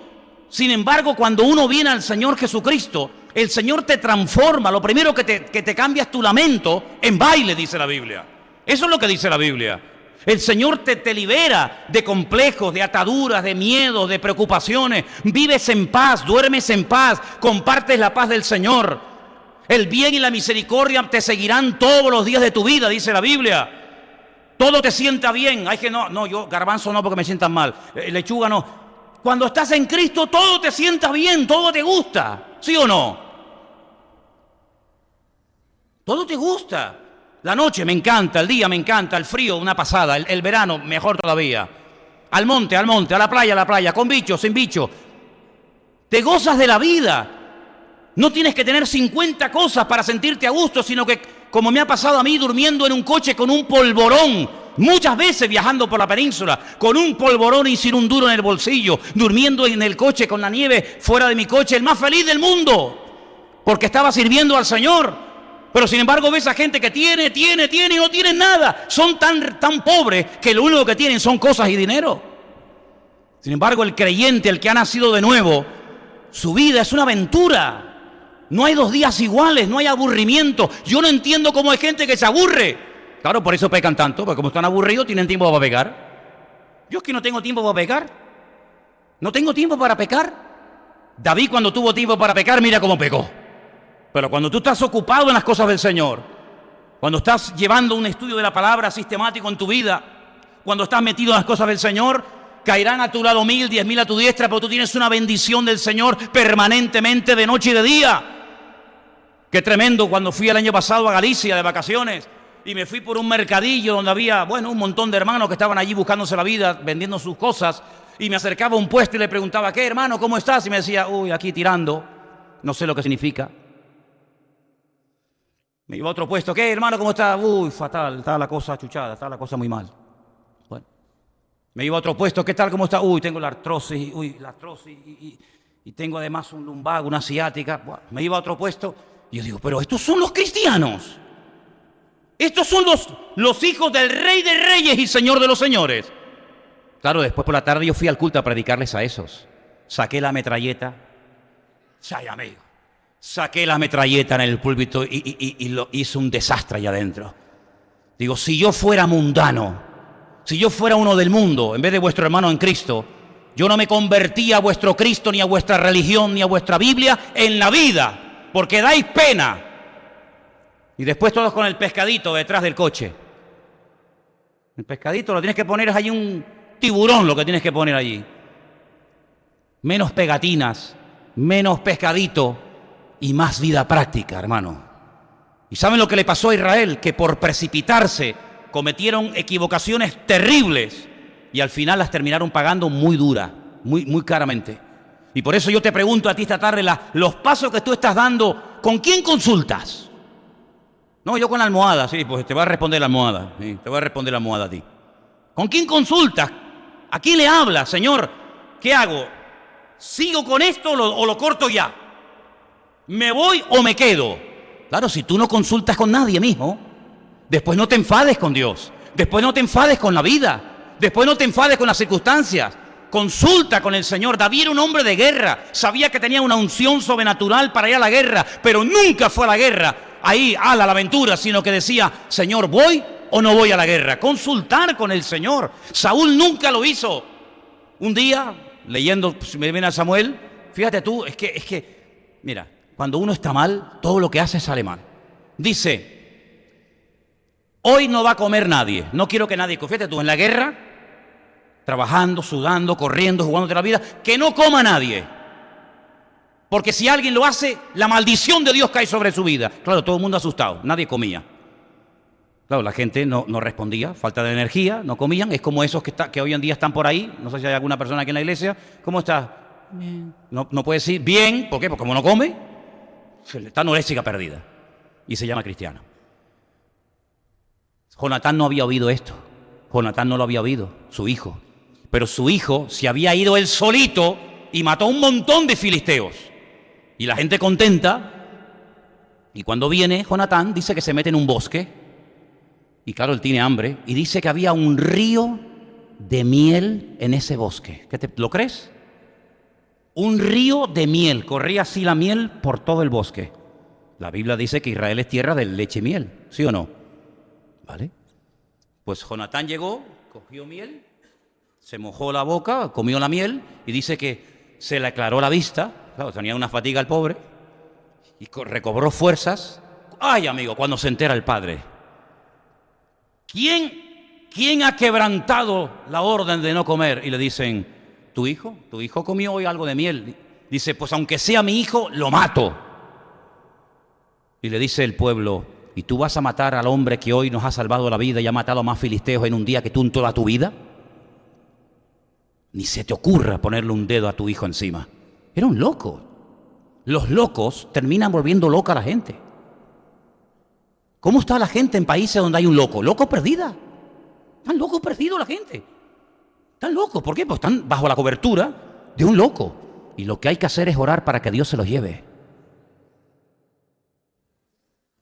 Sin embargo, cuando uno viene al Señor Jesucristo, el Señor te transforma. Lo primero que te cambia es tu lamento en baile, dice la Biblia. Eso es lo que dice la Biblia. El Señor te libera de complejos, de ataduras, de miedos, de preocupaciones. Vives en paz, duermes en paz, compartes la paz del Señor. El bien y la misericordia te seguirán todos los días de tu vida, dice la Biblia. Todo te sienta bien. Hay que yo garbanzo no, porque me sientan mal. Lechuga no. Cuando estás en Cristo todo te sienta bien, todo te gusta. ¿Sí o no? Todo te gusta. La noche me encanta, el día me encanta, el frío una pasada, el verano mejor todavía. Al monte, a la playa, con bicho, sin bicho. Te gozas de la vida. No tienes que tener 50 cosas para sentirte a gusto, sino que, como me ha pasado a mí, durmiendo en un coche con un polvorón, muchas veces viajando por la península, con un polvorón y sin un duro en el bolsillo, durmiendo en el coche con la nieve fuera de mi coche, el más feliz del mundo, porque estaba sirviendo al Señor. Pero sin embargo ves a gente que tiene y no tienen nada. Son tan pobres que lo único que tienen son cosas y dinero. Sin embargo, el creyente, el que ha nacido de nuevo, su vida es una aventura. No hay 2 días iguales, no hay aburrimiento. Yo no entiendo cómo hay gente que se aburre. Claro, por eso pecan tanto, porque como están aburridos tienen tiempo para pecar. Yo es que no tengo tiempo para pecar. No tengo tiempo para pecar. David, cuando tuvo tiempo para pecar, mira cómo pecó. Pero cuando tú estás ocupado en las cosas del Señor, cuando estás llevando un estudio de la palabra sistemático en tu vida, cuando estás metido en las cosas del Señor, caerán a tu lado 1000, 10.000 a tu diestra, pero tú tienes una bendición del Señor permanentemente, de noche y de día. Qué tremendo cuando fui el año pasado a Galicia de vacaciones y me fui por un mercadillo donde había, un montón de hermanos que estaban allí buscándose la vida, vendiendo sus cosas, y me acercaba a un puesto y le preguntaba, ¿qué hermano, cómo estás? Y me decía, aquí tirando, no sé lo que significa. Me iba a otro puesto, ¿qué hermano, cómo estás? Fatal, está la cosa chuchada, está la cosa muy mal. Bueno, me iba a otro puesto, ¿qué tal, cómo está? Tengo la artrosis, y tengo además un lumbago, una ciática. Bueno, me iba a otro puesto y yo digo, pero estos son los cristianos. Estos son los hijos del Rey de Reyes y Señor de los Señores. Claro, después por la tarde yo fui al culto a predicarles a esos. Saqué la metralleta. Saqué la metralleta en el púlpito y lo hice un desastre allá adentro. Digo, si yo fuera mundano, si yo fuera uno del mundo, en vez de vuestro hermano en Cristo, yo no me convertía a vuestro Cristo, ni a vuestra religión, ni a vuestra Biblia en la vida, porque dais pena. Y después todos con el pescadito detrás del coche. El pescadito lo tienes que poner, es allí un tiburón lo que tienes que poner allí. Menos pegatinas, menos pescadito y más vida práctica, hermano. ¿Y saben lo que le pasó a Israel? Que por precipitarse cometieron equivocaciones terribles. y al final las terminaron pagando muy dura, muy caramente. Y por eso yo te pregunto a ti esta tarde, los pasos que tú estás dando, ¿con quién consultas? No, yo con la almohada, sí, pues te va a responder la almohada, sí, te va a responder la almohada a ti. ¿Con quién consultas? ¿A quién le hablas, Señor? ¿Qué hago? ¿Sigo con esto o lo corto ya? ¿Me voy o me quedo? Claro, si tú no consultas con nadie, mijo, después no te enfades con Dios, después no te enfades con la vida, después no te enfades con las circunstancias. Consulta con el Señor. David era un hombre de guerra, sabía que tenía una unción sobrenatural para ir a la guerra, pero nunca fue a la guerra, ahí a la aventura, sino que decía, Señor, ¿voy o no voy a la guerra? Consultar con el Señor. Saúl nunca lo hizo. Un día, leyendo, si me viene a Samuel, fíjate tú, es que, mira, cuando uno está mal, todo lo que hace sale mal. Dice, hoy no va a comer nadie, no quiero que nadie, fíjate tú, en la guerra, trabajando, sudando, corriendo, jugándote la vida, que no coma nadie. Porque si alguien lo hace, la maldición de Dios cae sobre su vida. Claro, todo el mundo asustado, nadie comía. Claro, la gente no respondía, falta de energía, no comían. Es como esos que hoy en día están por ahí. No sé si hay alguna persona aquí en la iglesia. ¿Cómo está? Bien. No puede decir bien, ¿por qué? Porque como no come, está anoréxica perdida. Y se llama cristiano. Jonatán no había oído esto. Jonatán no lo había oído, su hijo. Pero su hijo se había ido él solito y mató a un montón de filisteos. Y la gente contenta. Y cuando viene Jonatán, dice que se mete en un bosque. Y claro, él tiene hambre. Y dice que había un río de miel en ese bosque. ¿Lo crees? Un río de miel. Corría así la miel por todo el bosque. La Biblia dice que Israel es tierra de leche y miel. ¿Sí o no? ¿Vale? Pues Jonatán llegó, cogió miel, se mojó la boca, comió la miel y dice que se le aclaró la vista. Claro, tenía una fatiga el pobre y recobró fuerzas. ¡Ay, amigo! Cuando se entera el padre. ¿Quién ha quebrantado la orden de no comer? Y le dicen, tu hijo comió hoy algo de miel. Dice, pues aunque sea mi hijo, lo mato. Y le dice el pueblo, ¿y tú vas a matar al hombre que hoy nos ha salvado la vida y ha matado a más filisteos en un día que tú en toda tu vida? Ni se te ocurra ponerle un dedo a tu hijo encima. Era un loco. Los locos terminan volviendo loca a la gente. ¿Cómo está la gente en países donde hay un loco? Loco perdida. Están locos perdidos la gente. Están locos. ¿Por qué? Pues están bajo la cobertura de un loco. Y lo que hay que hacer es orar para que Dios se los lleve.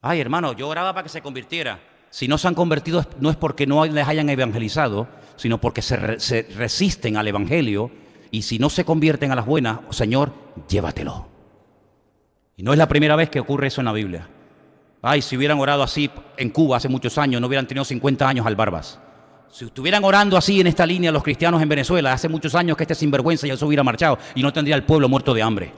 Ay, hermano, yo oraba para que se convirtiera. Si no se han convertido no es porque no les hayan evangelizado, sino porque se resisten al evangelio. Y si no se convierten a las buenas, Señor, llévatelo. Y no es la primera vez que ocurre eso en la Biblia. Ay, si hubieran orado así en Cuba hace muchos años, no hubieran tenido 50 años al Barbas. Si estuvieran orando así en esta línea los cristianos en Venezuela, hace muchos años que este sinvergüenza ya se hubiera marchado y no tendría el pueblo muerto de hambre.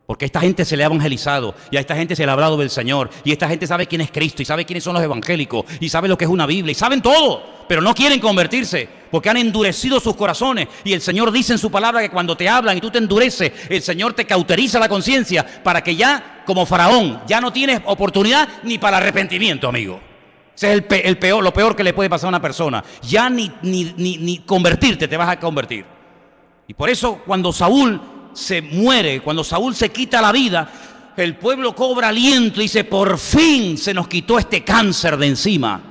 Porque a esta gente se le ha evangelizado y a esta gente se le ha hablado del Señor y esta gente sabe quién es Cristo y sabe quiénes son los evangélicos y sabe lo que es una Biblia y saben todo, pero no quieren convertirse porque han endurecido sus corazones. Y el Señor dice en su palabra que cuando te hablan y tú te endureces, el Señor te cauteriza la conciencia para que ya, como Faraón, ya no tienes oportunidad ni para el arrepentimiento, amigo. Ese es lo peor que le puede pasar a una persona. Ya ni convertirte te vas a convertir. Y por eso cuando Saúl se muere, cuando Saúl se quita la vida, el pueblo cobra aliento y dice, por fin se nos quitó este cáncer de encima.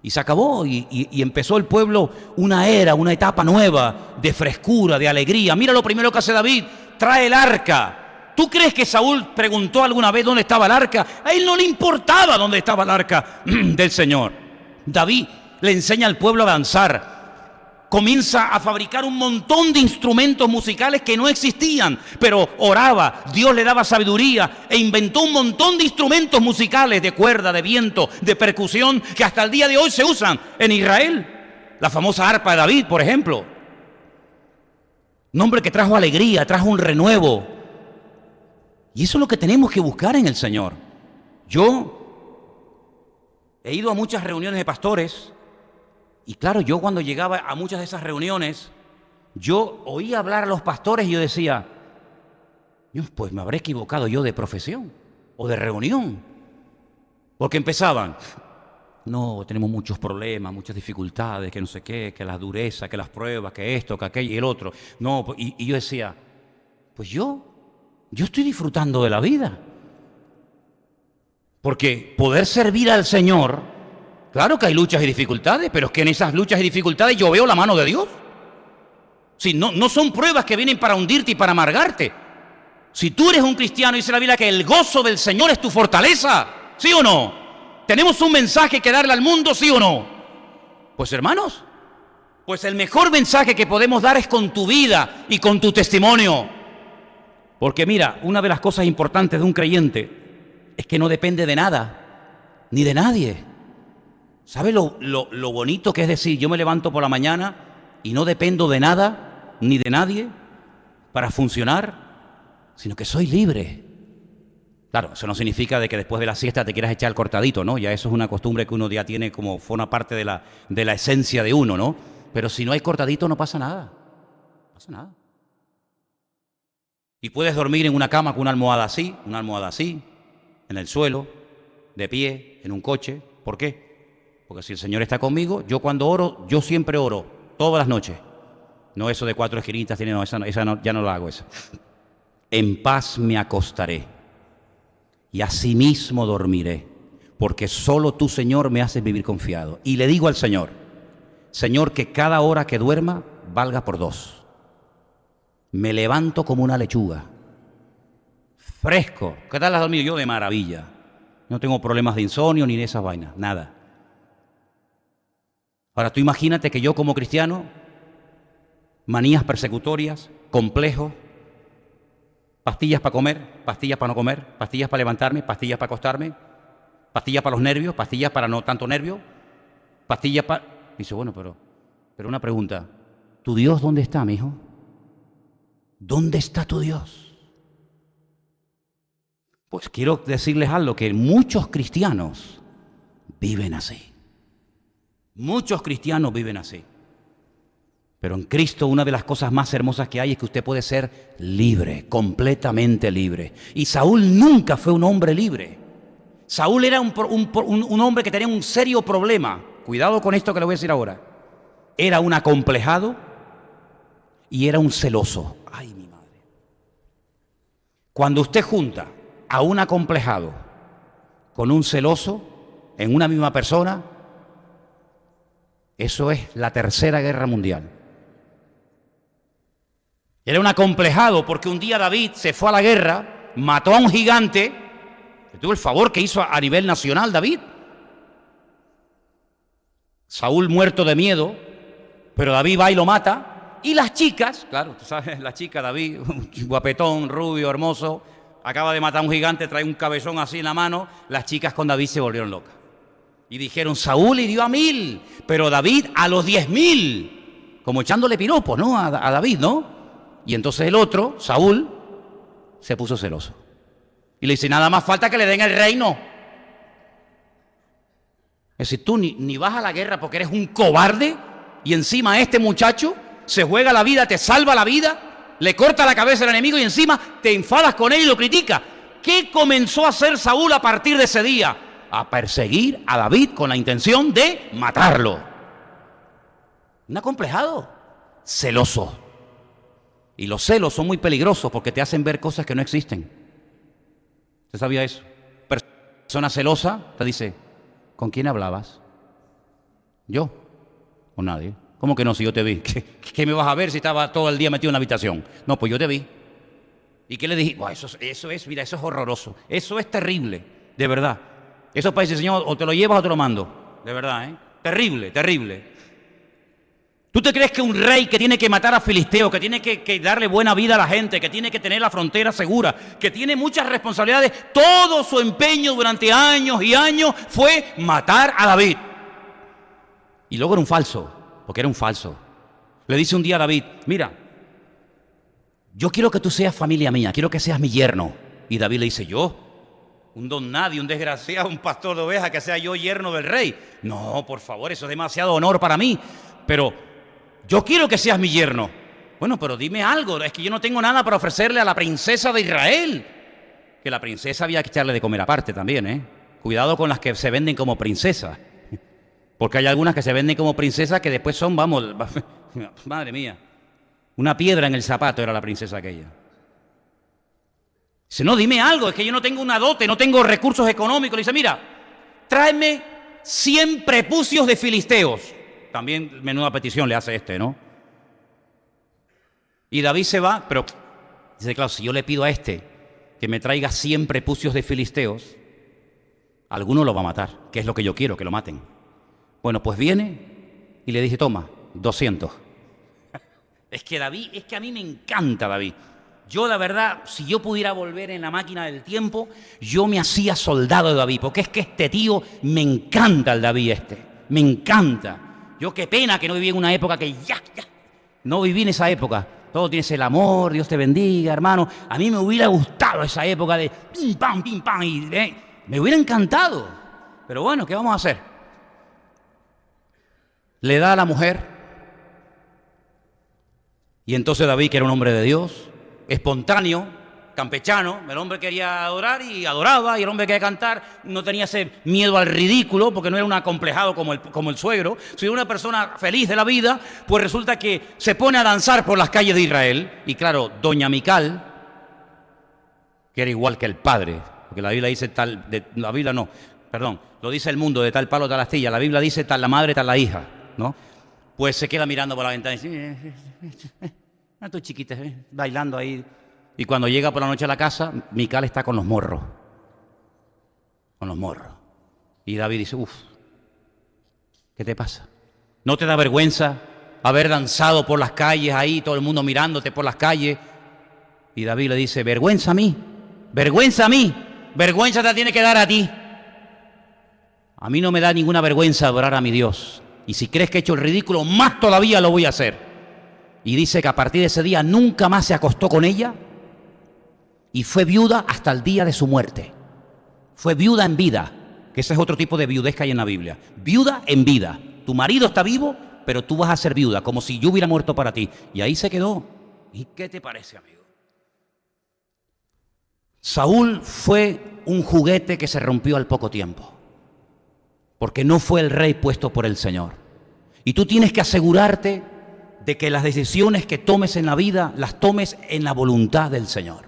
Y se acabó y empezó el pueblo una era, una etapa nueva de frescura, de alegría. Mira lo primero que hace David, trae el arca. ¿Tú crees que Saúl preguntó alguna vez dónde estaba el arca? A él no le importaba dónde estaba el arca del Señor. David le enseña al pueblo a danzar. Comienza a fabricar un montón de instrumentos musicales que no existían, pero oraba, Dios le daba sabiduría e inventó un montón de instrumentos musicales de cuerda, de viento, de percusión, que hasta el día de hoy se usan en Israel. La famosa arpa de David, por ejemplo. Un hombre que trajo alegría, trajo un renuevo. Y eso es lo que tenemos que buscar en el Señor. Yo he ido a muchas reuniones de pastores. Y claro, yo cuando llegaba a muchas de esas reuniones, yo oía hablar a los pastores y yo decía, pues me habré equivocado yo de profesión o de reunión. Porque empezaban, no, tenemos muchos problemas, muchas dificultades, que no sé qué, que la dureza, que las pruebas, que esto, que aquello y el otro. No, y yo decía, pues yo estoy disfrutando de la vida. Porque poder servir al Señor, claro que hay luchas y dificultades, pero es que en esas luchas y dificultades yo veo la mano de Dios. Si no son pruebas que vienen para hundirte y para amargarte. Si tú eres un cristiano, dice la Biblia que el gozo del Señor es tu fortaleza, ¿sí o no? ¿Tenemos un mensaje que darle al mundo, sí o no? Pues hermanos, pues el mejor mensaje que podemos dar es con tu vida y con tu testimonio. Porque mira, una de las cosas importantes de un creyente es que no depende de nada, ni de nadie. ¿Sabe lo bonito que es decir, yo me levanto por la mañana y no dependo de nada, ni de nadie, para funcionar, sino que soy libre? Claro, eso no significa de que después de la siesta te quieras echar el cortadito, ¿no? Ya eso es una costumbre que uno ya tiene como forma parte de la esencia de uno, ¿no? Pero si no hay cortadito no pasa nada, no pasa nada. Y puedes dormir en una cama con una almohada así, en el suelo, de pie, en un coche. ¿Por qué? Porque si el Señor está conmigo, yo cuando oro, yo siempre oro, todas las noches. No eso de 4 esquinitas, no, esa no, ya no lo hago esa. En paz me acostaré y asimismo dormiré, porque solo tú, Señor, me haces vivir confiado. Y le digo al Señor, Señor, que cada hora que duerma valga por 2. Me levanto como una lechuga, fresco. ¿Qué tal has dormido? Yo de maravilla. No tengo problemas de insomnio ni de esas vainas, nada. Ahora tú imagínate que yo como cristiano, manías persecutorias, complejos, pastillas para comer, pastillas para no comer, pastillas para levantarme, pastillas para acostarme, pastillas para los nervios, pastillas para no tanto nervio, pastillas para... Dice, bueno, pero una pregunta, ¿tu Dios dónde está, mijo? ¿Dónde está tu Dios? Pues quiero decirles algo, que muchos cristianos viven así. Muchos cristianos viven así. Pero en Cristo una de las cosas más hermosas que hay es que usted puede ser libre, completamente libre. Y Saúl nunca fue un hombre libre. Saúl era un hombre que tenía un serio problema. Cuidado con esto que le voy a decir ahora. Era un acomplejado y era un celoso. Ay, mi madre. Cuando usted junta a un acomplejado con un celoso en una misma persona, eso es la Tercera Guerra Mundial. Era un acomplejado porque un día David se fue a la guerra, mató a un gigante, que tuvo el favor que hizo a nivel nacional David. Saúl muerto de miedo, pero David va y lo mata. Y las chicas, claro, tú sabes, la chica David, guapetón, rubio, hermoso, acaba de matar a un gigante, trae un cabezón así en la mano. Las chicas con David se volvieron locas. Y dijeron, Saúl hirió a 1000, pero David a los 10.000. Como echándole piropos, ¿no? A David, ¿no? Y entonces el otro, Saúl, se puso celoso. Y le dice, nada más falta que le den el reino. Es decir, tú ni vas a la guerra porque eres un cobarde y encima este muchacho se juega la vida, te salva la vida, le corta la cabeza al enemigo y encima te enfadas con él y lo critica. ¿Qué comenzó a hacer Saúl a partir de ese día? A perseguir a David con la intención de matarlo. Un acomplejado, celoso. Y los celos son muy peligrosos porque te hacen ver cosas que no existen. ¿Usted sabía eso? Persona celosa te dice, ¿con quién hablabas? ¿Yo? ¿O nadie? ¿Cómo que no? Si yo te vi. ¿Qué me vas a ver si estaba todo el día metido en la habitación? No, pues yo te vi. ¿Y qué le dije? Bueno, eso es, mira, eso es horroroso. Eso es terrible, de verdad. Eso parece, Señor, o te lo llevas o te lo mando. De verdad, ¿eh? Terrible, terrible. ¿Tú te crees que un rey que tiene que matar a filisteos, que tiene que darle buena vida a la gente, que tiene que tener la frontera segura, que tiene muchas responsabilidades, todo su empeño durante años y años fue matar a David? Y luego era un falso, porque era un falso. Le dice un día a David, mira, yo quiero que tú seas familia mía, quiero que seas mi yerno. Y David le dice, ¿yo? Un don nadie, un desgraciado, un pastor de ovejas, que sea yo yerno del rey. No, por favor, eso es demasiado honor para mí. Pero yo quiero que seas mi yerno. Bueno, pero dime algo, es que yo no tengo nada para ofrecerle a la princesa de Israel. Que la princesa había que echarle de comer aparte también, ¿eh? Cuidado con las que se venden como princesas. Porque hay algunas que se venden como princesas que después son, vamos, madre mía, una piedra en el zapato era la princesa aquella. Dice, no, dime algo, es que yo no tengo una dote, no tengo recursos económicos. Le dice, mira, tráeme 100 prepucios de filisteos. También menuda petición le hace ¿no? Y David se va, pero dice, claro, si yo le pido a este que me traiga 100 prepucios de filisteos, alguno lo va a matar, que es lo que yo quiero, que lo maten. Bueno, pues viene y le dice, toma, 200. Es que a mí me encanta David. Yo, la verdad, si yo pudiera volver en la máquina del tiempo, yo me hacía soldado de David, porque es que este tío, me encanta el David me encanta. Yo qué pena que no viví en una época que ya, no viví en esa época. Todo tienes el amor, Dios te bendiga, hermano. A mí me hubiera gustado esa época de pim, pam, y me hubiera encantado. Pero bueno, ¿qué vamos a hacer? Le da a la mujer. Y entonces David, que era un hombre de Dios, espontáneo, campechano, el hombre quería adorar y adoraba, y el hombre quería cantar, no tenía ese miedo al ridículo, porque no era un acomplejado como el suegro, sino una persona feliz de la vida, pues resulta que se pone a danzar por las calles de Israel, y claro, doña Mical, que era igual que el padre, porque la Biblia dice la Biblia no, perdón, lo dice el mundo, de tal palo tal astilla, la Biblia dice tal la madre, tal la hija, ¿no? Pues se queda mirando por la ventana y dice, tu chiquita, bailando ahí. Y cuando llega por la noche a la casa, Mical está con los morros. Con los morros. Y David dice, ¿qué te pasa? ¿No te da vergüenza haber danzado por las calles ahí, todo el mundo mirándote por las calles? Y David le dice, vergüenza a mí, vergüenza te tiene que dar a ti. A mí no me da ninguna vergüenza adorar a mi Dios. Y si crees que he hecho el ridículo, más todavía lo voy a hacer. Y dice que a partir de ese día nunca más se acostó con ella y fue viuda hasta el día de su muerte. Fue viuda en vida, que ese es otro tipo de viudez que hay en la Biblia. Viuda en vida. Tu marido está vivo, pero tú vas a ser viuda, como si yo hubiera muerto para ti. Y ahí se quedó. ¿Y qué te parece, amigo? Saúl fue un juguete que se rompió al poco tiempo, porque no fue el rey puesto por el Señor. Y tú tienes que asegurarte de que las decisiones que tomes en la vida, las tomes en la voluntad del Señor.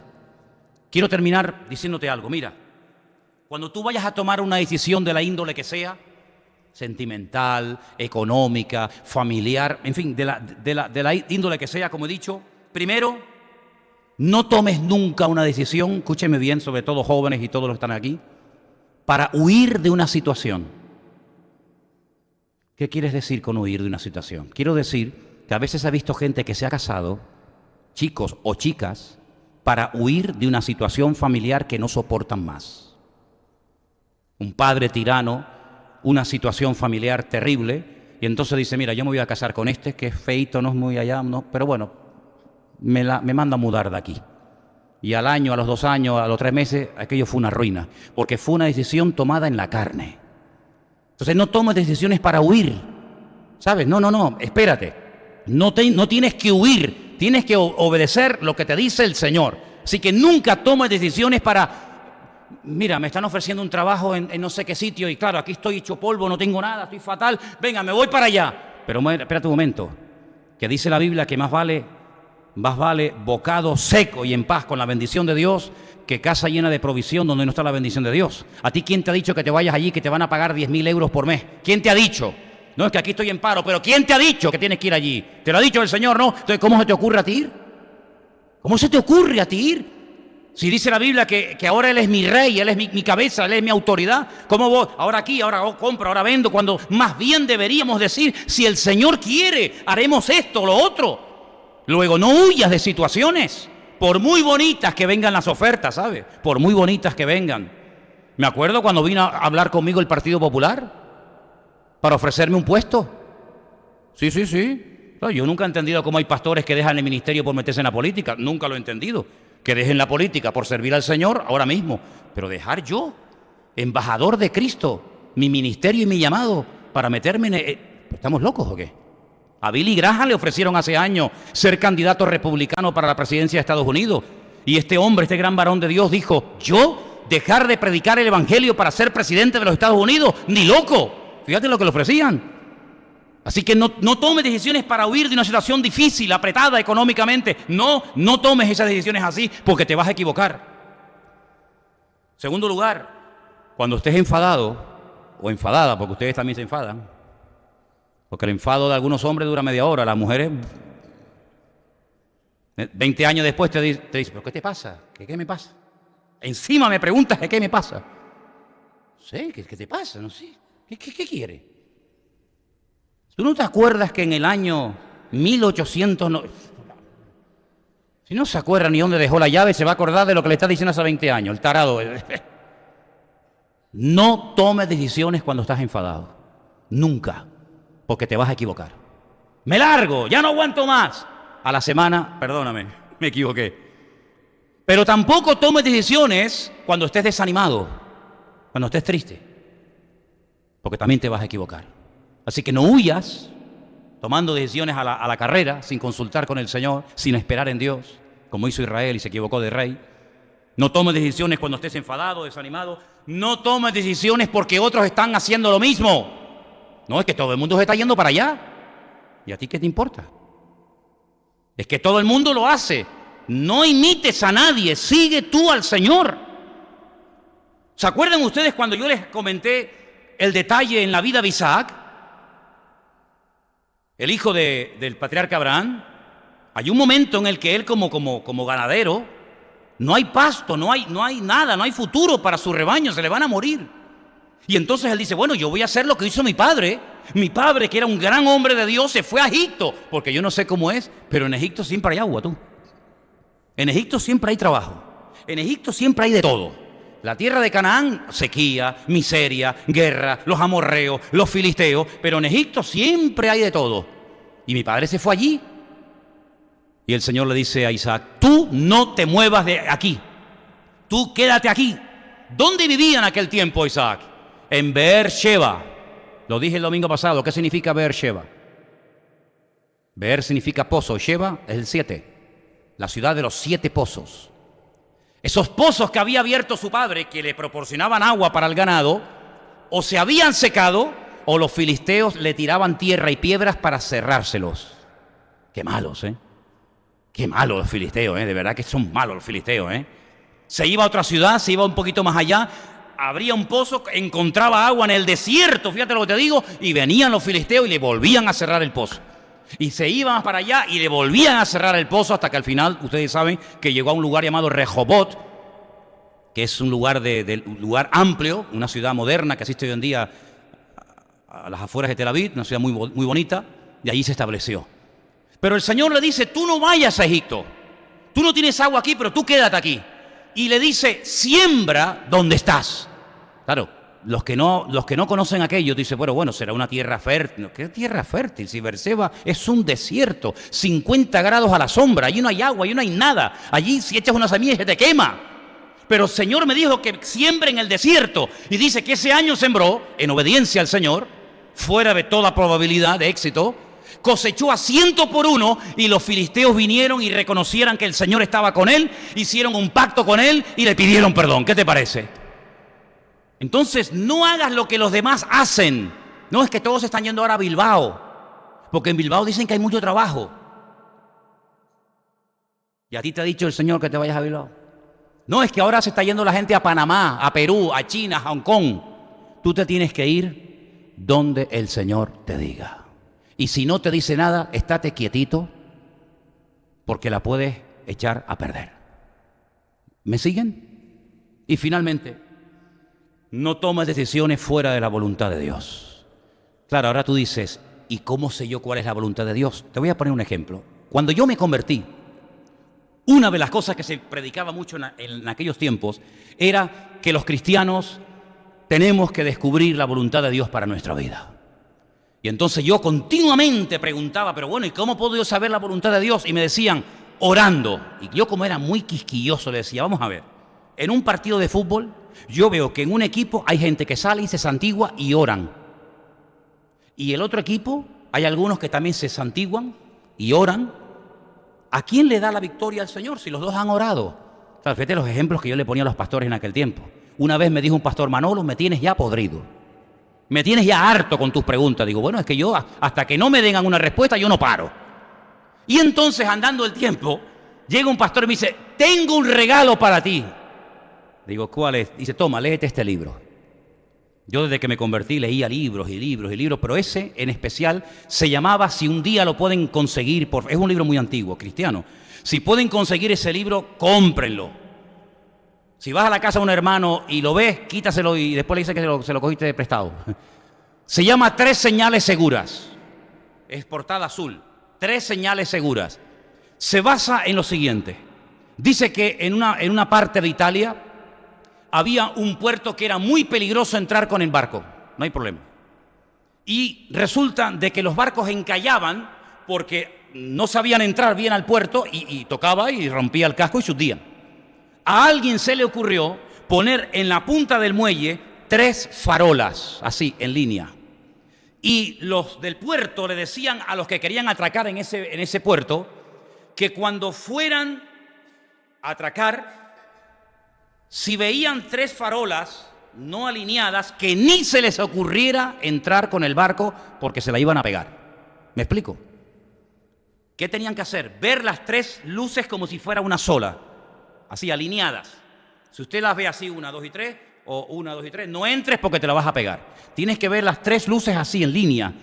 Quiero terminar diciéndote algo. Mira, cuando tú vayas a tomar una decisión de la índole que sea, sentimental, económica, familiar, en fin, de la índole que sea, como he dicho, primero, no tomes nunca una decisión, escúcheme bien, sobre todo jóvenes y todos los que están aquí, para huir de una situación. ¿Qué quieres decir con huir de una situación? Quiero decir que a veces he visto gente que se ha casado, chicos o chicas, para huir de una situación familiar que no soportan más. Un padre tirano, una situación familiar terrible, y entonces dice, mira, yo me voy a casar con este, que es feito, no es muy allá, no, pero bueno, me manda a mudar de aquí. Y al año, a los 2 años, a los 3 meses, aquello fue una ruina, porque fue una decisión tomada en la carne. Entonces no tomes decisiones para huir, ¿sabes? No, espérate. No tienes que huir, tienes que obedecer lo que te dice el Señor. Así que nunca tomes decisiones para, mira, me están ofreciendo un trabajo en no sé qué sitio y claro, aquí estoy hecho polvo, no tengo nada, estoy fatal, venga, me voy para allá. Pero espérate un momento, que dice la Biblia que más vale bocado seco y en paz con la bendición de Dios que casa llena de provisión donde no está la bendición de Dios. ¿A ti quién te ha dicho que te vayas allí, que te van a pagar 10.000 euros por mes? ¿Quién te ha dicho? No, es que aquí estoy en paro, pero ¿quién te ha dicho que tienes que ir allí? ¿Te lo ha dicho el Señor, no? Entonces, ¿cómo se te ocurre a ti ir? ¿Cómo se te ocurre a ti ir? Si dice la Biblia que ahora Él es mi rey, Él es mi cabeza, Él es mi autoridad, ¿cómo voy? Ahora aquí, ahora compro, ahora vendo, cuando más bien deberíamos decir, si el Señor quiere, haremos esto o lo otro. Luego, no huyas de situaciones, por muy bonitas que vengan las ofertas, ¿sabes? Por muy bonitas que vengan. Me acuerdo cuando vino a hablar conmigo el Partido Popular para ofrecerme un puesto. Sí. No, yo nunca he entendido cómo hay pastores que dejan el ministerio por meterse en la política. Nunca lo he entendido. Que dejen la política por servir al Señor ahora mismo. Pero dejar yo, embajador de Cristo, mi ministerio y mi llamado, para meterme en... ¿Estamos locos o qué? A Billy Graham le ofrecieron hace años ser candidato republicano para la presidencia de Estados Unidos. Y este hombre, este gran varón de Dios, dijo, ¿yo dejar de predicar el evangelio para ser presidente de los Estados Unidos? ¡Ni loco! Fíjate lo que le ofrecían. Así que no tomes decisiones para huir de una situación difícil, apretada económicamente. No tomes esas decisiones así porque te vas a equivocar. Segundo lugar, cuando estés enfadado o enfadada, porque ustedes también se enfadan, porque el enfado de algunos hombres dura media hora, las mujeres 20 años después te dicen, ¿pero qué te pasa? ¿Qué me pasa? Encima me preguntas ¿qué me pasa? No sé, ¿qué te pasa? No sé. ¿Qué quiere? ¿Tú no te acuerdas que en el año 1800... Si no se acuerda ni dónde dejó la llave, se va a acordar de lo que le está diciendo hace 20 años, el tarado. No tomes decisiones cuando estás enfadado. Nunca. Porque te vas a equivocar. Me largo, ya no aguanto más. A la semana, perdóname, me equivoqué. Pero tampoco tomes decisiones cuando estés desanimado, cuando estés triste. Porque también te vas a equivocar. Así que no huyas tomando decisiones a la carrera, sin consultar con el Señor, sin esperar en Dios, como hizo Israel y se equivocó de rey. No tomes decisiones cuando estés enfadado, desanimado. No tomes decisiones porque otros están haciendo lo mismo. No, es que todo el mundo se está yendo para allá. ¿Y a ti qué te importa? Es que todo el mundo lo hace. No imites a nadie, sigue tú al Señor. ¿Se acuerdan ustedes cuando yo les comenté el detalle en la vida de Isaac? El hijo del patriarca Abraham. Hay un momento en el que él como ganadero, no hay pasto, no hay nada, no hay futuro para su rebaño, se le van a morir. Y entonces él dice, bueno, yo voy a hacer lo que hizo mi padre. Mi padre, que era un gran hombre de Dios, se fue a Egipto, porque yo no sé cómo es, pero en Egipto siempre hay agua, tú. En Egipto siempre hay trabajo. En Egipto siempre hay de todo. La tierra de Canaán, sequía, miseria, guerra, los amorreos, los filisteos, pero en Egipto siempre hay de todo. Y mi padre se fue allí. Y el Señor le dice a Isaac, tú no te muevas de aquí. Tú quédate aquí. ¿Dónde vivía en aquel tiempo Isaac? En Beersheba. Lo dije el domingo pasado. ¿Qué significa Beersheba? Beer significa pozo. Sheba es el 7. La ciudad de los 7 pozos. Esos pozos que había abierto su padre, que le proporcionaban agua para el ganado, o se habían secado, o los filisteos le tiraban tierra y piedras para cerrárselos. Qué malos, ¿eh? Qué malos los filisteos, ¿eh? De verdad que son malos los filisteos, ¿eh? Se iba a otra ciudad, se iba un poquito más allá, abría un pozo, encontraba agua en el desierto, fíjate lo que te digo, y venían los filisteos y le volvían a cerrar el pozo. Y se iban para allá y le volvían a cerrar el pozo hasta que al final, ustedes saben, que llegó a un lugar llamado Rehobot, que es un lugar, lugar amplio, una ciudad moderna que existe hoy en día a las afueras de Tel Aviv, una ciudad muy bonita, y allí se estableció. Pero el Señor le dice, tú no vayas a Egipto, tú no tienes agua aquí, pero tú quédate aquí. Y le dice, siembra donde estás. Claro, los que no conocen aquello dicen, bueno, será una tierra fértil. ¿Qué tierra fértil? Si Beerseba es un desierto, 50 grados a la sombra, allí no hay agua, allí no hay nada. Allí si echas una semilla se te quema. Pero el Señor me dijo que siembre en el desierto. Y dice que ese año sembró, en obediencia al Señor, fuera de toda probabilidad de éxito, cosechó a 100 por 1 y los filisteos vinieron y reconocieran que el Señor estaba con él, hicieron un pacto con él y le pidieron perdón. ¿Qué te parece? Entonces no hagas lo que los demás hacen. No es que todos están yendo ahora a Bilbao, porque en Bilbao dicen que hay mucho trabajo. ¿Y a ti te ha dicho el Señor que te vayas a Bilbao? No, es que ahora se está yendo la gente a Panamá, a Perú, a China, a Hong Kong. Tú te tienes que ir donde el Señor te diga. Y si no te dice nada, estate quietito, porque la puedes echar a perder. ¿Me siguen? Y finalmente, no tomes decisiones fuera de la voluntad de Dios. Claro, ahora tú dices, ¿y cómo sé yo cuál es la voluntad de Dios? Te voy a poner un ejemplo. Cuando yo me convertí, una de las cosas que se predicaba mucho en aquellos tiempos era que los cristianos tenemos que descubrir la voluntad de Dios para nuestra vida. Y entonces yo continuamente preguntaba, pero bueno, ¿y cómo puedo yo saber la voluntad de Dios? Y me decían, orando. Y yo, como era muy quisquilloso, le decía, vamos a ver, en un partido de fútbol, yo veo que en un equipo hay gente que sale y se santigua y oran. Y el otro equipo, hay algunos que también se santiguan y oran. ¿A quién le da la victoria al Señor si los dos han orado? Claro, fíjate los ejemplos que yo le ponía a los pastores en aquel tiempo. Una vez me dijo un pastor, Manolo, me tienes ya podrido. Me tienes ya harto con tus preguntas. Digo, bueno, es que yo, hasta que no me den una respuesta, yo no paro. Y entonces, andando el tiempo, llega un pastor y me dice, tengo un regalo para ti. Digo, ¿cuál es? Dice, toma, léete este libro. Yo desde que me convertí leía libros y libros y libros, pero ese en especial se llamaba Si un día lo pueden conseguir, es un libro muy antiguo, cristiano. Si pueden conseguir ese libro, cómprenlo. Si vas a la casa de un hermano y lo ves, quítaselo y después le dices que se lo cogiste de prestado. Se llama 3 señales seguras. Es portada azul. 3 señales seguras. Se basa en lo siguiente. Dice que en una parte de Italia había un puerto que era muy peligroso entrar con el barco. No hay problema. Y resulta de que los barcos encallaban porque no sabían entrar bien al puerto y tocaba y rompía el casco y se hundían. A alguien se le ocurrió poner en la punta del muelle 3 farolas, así, en línea. Y los del puerto le decían a los que querían atracar en ese puerto que cuando fueran a atracar, si veían 3 farolas no alineadas, que ni se les ocurriera entrar con el barco porque se la iban a pegar. ¿Me explico? ¿Qué tenían que hacer? Ver las 3 luces como si fuera una sola, así, alineadas. Si usted las ve así, 1, 2 y 3, o 1, 2 y 3, no entres porque te la vas a pegar. Tienes que ver las 3 luces así en línea,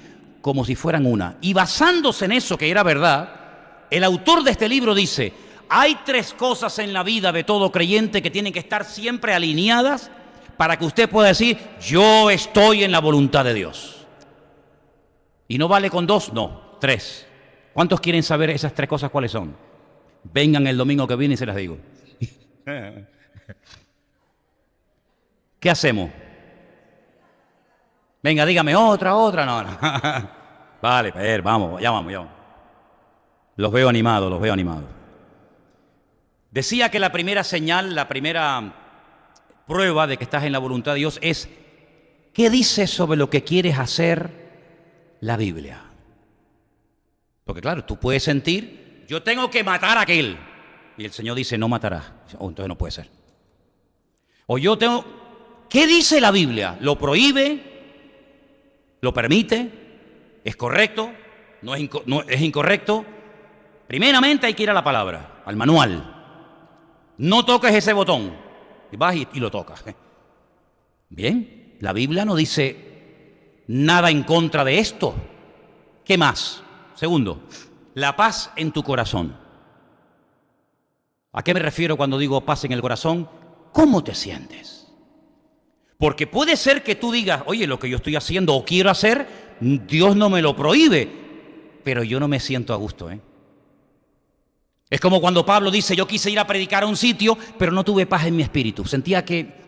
como si fueran una. Y basándose en eso, que era verdad, el autor de este libro dice, hay 3 cosas en la vida de todo creyente que tienen que estar siempre alineadas para que usted pueda decir, yo estoy en la voluntad de Dios. ¿Y no vale con 2? No, 3. ¿Cuántos quieren saber esas 3 cosas cuáles son? Vengan el domingo que viene y se las digo. ¿Qué hacemos? Venga, dígame otra. No. Vale, vamos, ya vamos. Los veo animados. Decía que la primera señal, la primera prueba de que estás en la voluntad de Dios es ¿qué dice sobre lo que quieres hacer la Biblia? Porque claro, tú puedes sentir, yo tengo que matar a aquel. Y el Señor dice, no matarás. Entonces no puede ser. O yo tengo, ¿qué dice la Biblia? ¿Lo prohíbe? ¿Lo permite? ¿Es correcto? ¿No es incorrecto? Primeramente hay que ir a la palabra, al manual. No toques ese botón. Y vas y lo tocas. Bien, la Biblia no dice nada en contra de esto. ¿Qué más? Segundo, la paz en tu corazón. ¿A qué me refiero cuando digo paz en el corazón? ¿Cómo te sientes? Porque puede ser que tú digas, oye, lo que yo estoy haciendo o quiero hacer, Dios no me lo prohíbe, pero yo no me siento a gusto, Es como cuando Pablo dice, yo quise ir a predicar a un sitio, pero no tuve paz en mi espíritu. Sentía que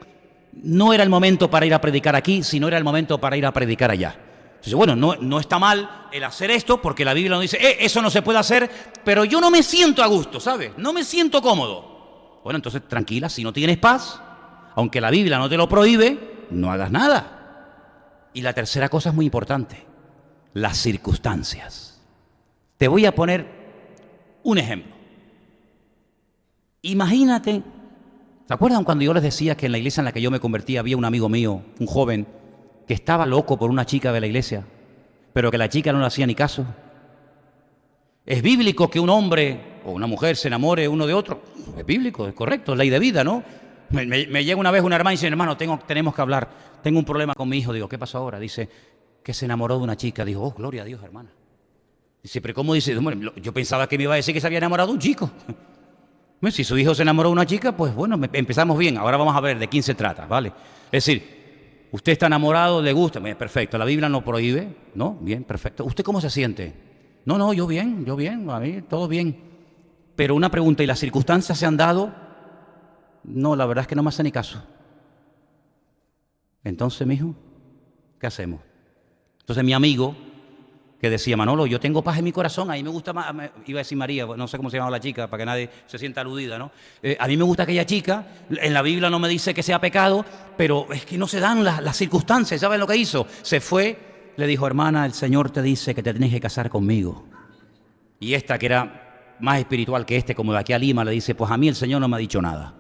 no era el momento para ir a predicar aquí, sino era el momento para ir a predicar allá. Entonces, bueno, no está mal el hacer esto, porque la Biblia nos dice, eso no se puede hacer, pero yo no me siento a gusto, ¿sabes? No me siento cómodo. Bueno, entonces tranquila, si no tienes paz, aunque la Biblia no te lo prohíbe, no hagas nada. Y la tercera cosa es muy importante, las circunstancias. Te voy a poner un ejemplo. Imagínate, ¿se acuerdan cuando yo les decía que en la iglesia en la que yo me convertí había un amigo mío, un joven, que estaba loco por una chica de la iglesia, pero que la chica no le hacía ni caso? ¿Es bíblico que un hombre o una mujer se enamore uno de otro? Es bíblico, es correcto, es ley de vida, ¿no? Me llega una vez una hermana y dice, hermano, tenemos que hablar, tengo un problema con mi hijo. Digo, ¿qué pasó ahora? Dice, que se enamoró de una chica. Digo, oh, gloria a Dios, hermana. Dice, pero ¿cómo dice? Bueno, yo pensaba que me iba a decir que se había enamorado de un chico. Bueno, si su hijo se enamoró de una chica, pues bueno, empezamos bien. Ahora vamos a ver de quién se trata, ¿vale? Es decir, usted está enamorado, le gusta, perfecto. La Biblia no prohíbe, ¿no? Bien, perfecto. ¿Usted cómo se siente? No, yo bien, a mí todo bien. Pero una pregunta, ¿y las circunstancias se han dado? No, la verdad es que no me hace ni caso. Entonces, mijo, ¿qué hacemos? Entonces mi amigo, que decía, Manolo, yo tengo paz en mi corazón, a mí me gusta más, iba a decir María, no sé cómo se llama la chica, para que nadie se sienta aludida, ¿no? A mí me gusta aquella chica, en la Biblia no me dice que sea pecado, pero es que no se dan las circunstancias. ¿Saben lo que hizo? Se fue, le dijo, hermana, el Señor te dice que te tienes que casar conmigo. Y esta, que era más espiritual que como de aquí a Lima, le dice, pues a mí el Señor no me ha dicho nada,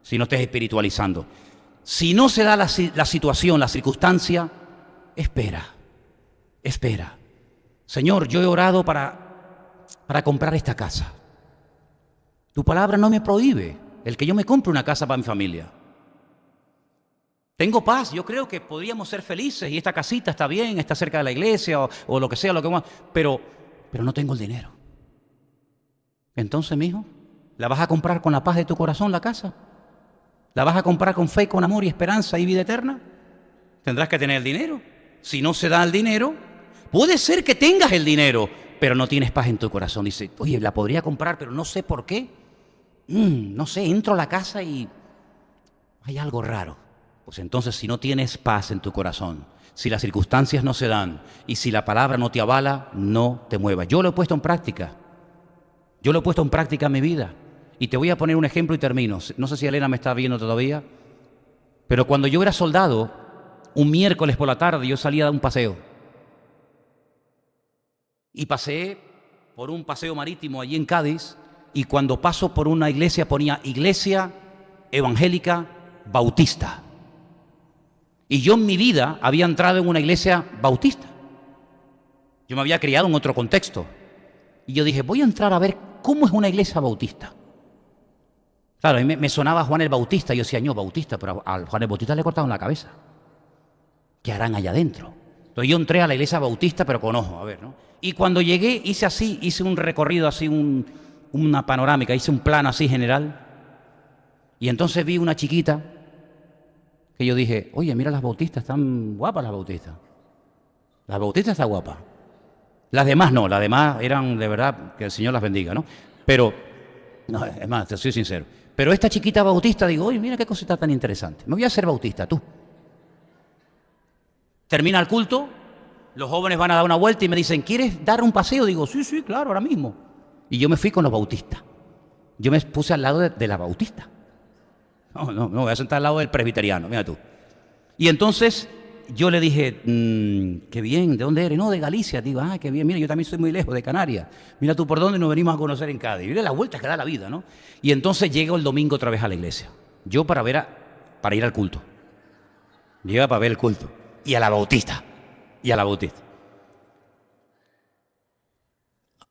si no estés espiritualizando. Si no se da la situación, la circunstancia, espera. Señor, yo he orado para comprar esta casa. Tu palabra no me prohíbe el que yo me compre una casa para mi familia. Tengo paz, yo creo que podríamos ser felices y esta casita está bien, está cerca de la iglesia o lo que sea, pero no tengo el dinero. Entonces, mijo, ¿la vas a comprar con la paz de tu corazón la casa? ¿La vas a comprar con fe, con amor y esperanza y vida eterna? Tendrás que tener el dinero. Si no se da el dinero, puede ser que tengas el dinero, pero no tienes paz en tu corazón. Dice, oye, la podría comprar, pero no sé por qué. No sé, entro a la casa y hay algo raro. Pues entonces, si no tienes paz en tu corazón, si las circunstancias no se dan y si la palabra no te avala, no te muevas. Yo lo he puesto en práctica. Yo lo he puesto en práctica en mi vida. Y te voy a poner un ejemplo y termino. No sé si Elena me está viendo todavía, pero cuando yo era soldado, un miércoles por la tarde yo salía a dar un paseo. Y pasé por un paseo marítimo allí en Cádiz, y cuando paso por una iglesia ponía Iglesia Evangélica Bautista. Y yo en mi vida había entrado en una iglesia bautista. Yo me había criado en otro contexto. Y yo dije, voy a entrar a ver cómo es una iglesia bautista. Claro, a mí me sonaba Juan el Bautista. Yo decía, no, Bautista, pero a Juan el Bautista le cortaron la cabeza. ¿Qué harán allá adentro? Entonces yo entré a la iglesia bautista, pero con ojo, a ver, ¿no? Y cuando llegué, hice un recorrido así, una panorámica, hice un plano así general. Y entonces vi una chiquita que yo dije, oye, mira las bautistas, están guapas las bautistas. Las bautistas están guapas. Las demás no, las demás eran de verdad, que el Señor las bendiga, ¿no? Pero, no, es más, te soy sincero. Pero esta chiquita bautista, digo, oye, mira qué cosita tan interesante. Me voy a hacer bautista, tú. Termina el culto, los jóvenes van a dar una vuelta y me dicen, ¿quieres dar un paseo? Digo, sí, claro, ahora mismo. Y yo me fui con los bautistas. Yo me puse al lado de la bautista. No, voy a sentar al lado del presbiteriano, mira tú. Y entonces yo le dije, qué bien, ¿de dónde eres? No, de Galicia. Digo, qué bien, mira, yo también soy muy lejos, de Canarias. Mira tú por dónde nos venimos a conocer en Cádiz. Mira la vuelta que da la vida, ¿no? Y entonces llego el domingo otra vez a la iglesia. Yo para ir al culto. Llega para ver el culto. Y a la bautista.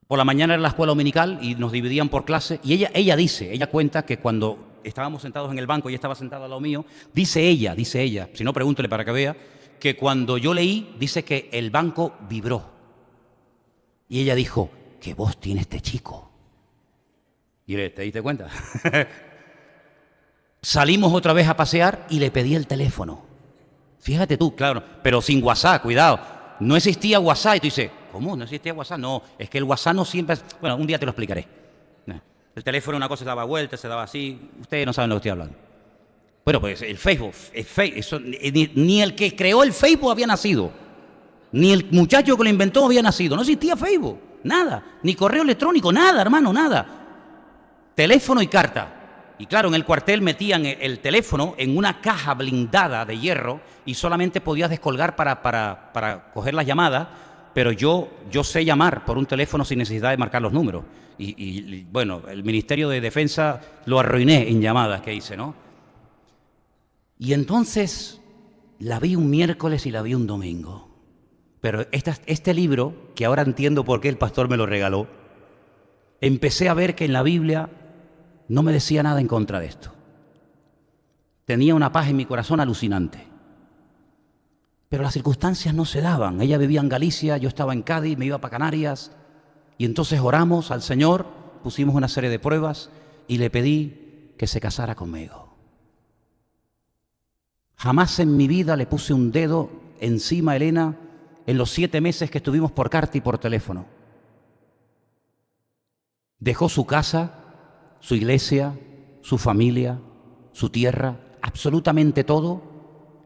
Por la mañana era la escuela dominical y nos dividían por clase. Y ella cuenta que cuando estábamos sentados en el banco y ella estaba sentada al lado mío, dice ella, si no pregúntele para que vea, que cuando yo leí, dice que el banco vibró. Y ella dijo, ¿qué voz tiene este chico? Y ¿te diste cuenta? Salimos otra vez a pasear y le pedí el teléfono. Fíjate tú, claro, pero sin WhatsApp, cuidado. No existía WhatsApp. Y tú dices, ¿cómo? ¿No existía WhatsApp? No, es que el WhatsApp no siempre... Bueno, un día te lo explicaré. El teléfono una cosa se daba vuelta, se daba así. Ustedes no saben lo que estoy hablando. Bueno, pues el Facebook, eso, ni el que creó el Facebook había nacido. Ni el muchacho que lo inventó había nacido. No existía Facebook, nada. Ni correo electrónico, nada, hermano, nada. Teléfono y carta. Y claro, en el cuartel metían el teléfono en una caja blindada de hierro y solamente podías descolgar para coger las llamadas, pero yo sé llamar por un teléfono sin necesidad de marcar los números. Y bueno, el Ministerio de Defensa lo arruiné en llamadas que hice, ¿no? Y entonces la vi un miércoles y la vi un domingo. Pero este libro, que ahora entiendo por qué el pastor me lo regaló, empecé a ver que en la Biblia no me decía nada en contra de esto. Tenía una paz en mi corazón alucinante. Pero las circunstancias no se daban. Ella vivía en Galicia, yo estaba en Cádiz, me iba para Canarias. Y entonces oramos al Señor, pusimos una serie de pruebas y le pedí que se casara conmigo. Jamás en mi vida le puse un dedo encima a Elena en los 7 meses que estuvimos por carta y por teléfono. Dejó su casa, su iglesia, su familia, su tierra, absolutamente todo,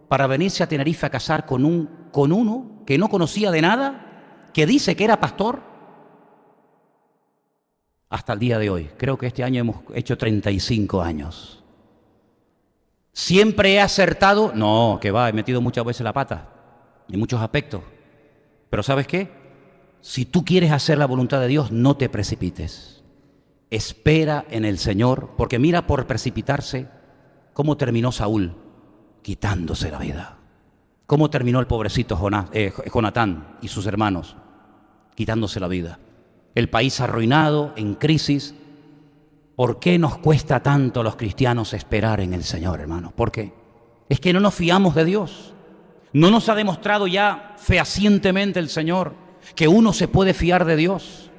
para venirse a Tenerife a casar con uno que no conocía de nada, que dice que era pastor, hasta el día de hoy. Creo que este año hemos hecho 35 años. ¿Siempre he acertado? No, que va, he metido muchas veces la pata, en muchos aspectos. Pero ¿sabes qué? Si tú quieres hacer la voluntad de Dios, no te precipites. Espera en el Señor, porque mira por precipitarse cómo terminó Saúl, quitándose la vida. ¿Cómo terminó el pobrecito Jonatán y sus hermanos? Quitándose la vida. El país arruinado, en crisis. ¿Por qué nos cuesta tanto a los cristianos esperar en el Señor, hermanos? ¿Por qué? Es que no nos fiamos de Dios. No nos ha demostrado ya fehacientemente el Señor que uno se puede fiar de Dios.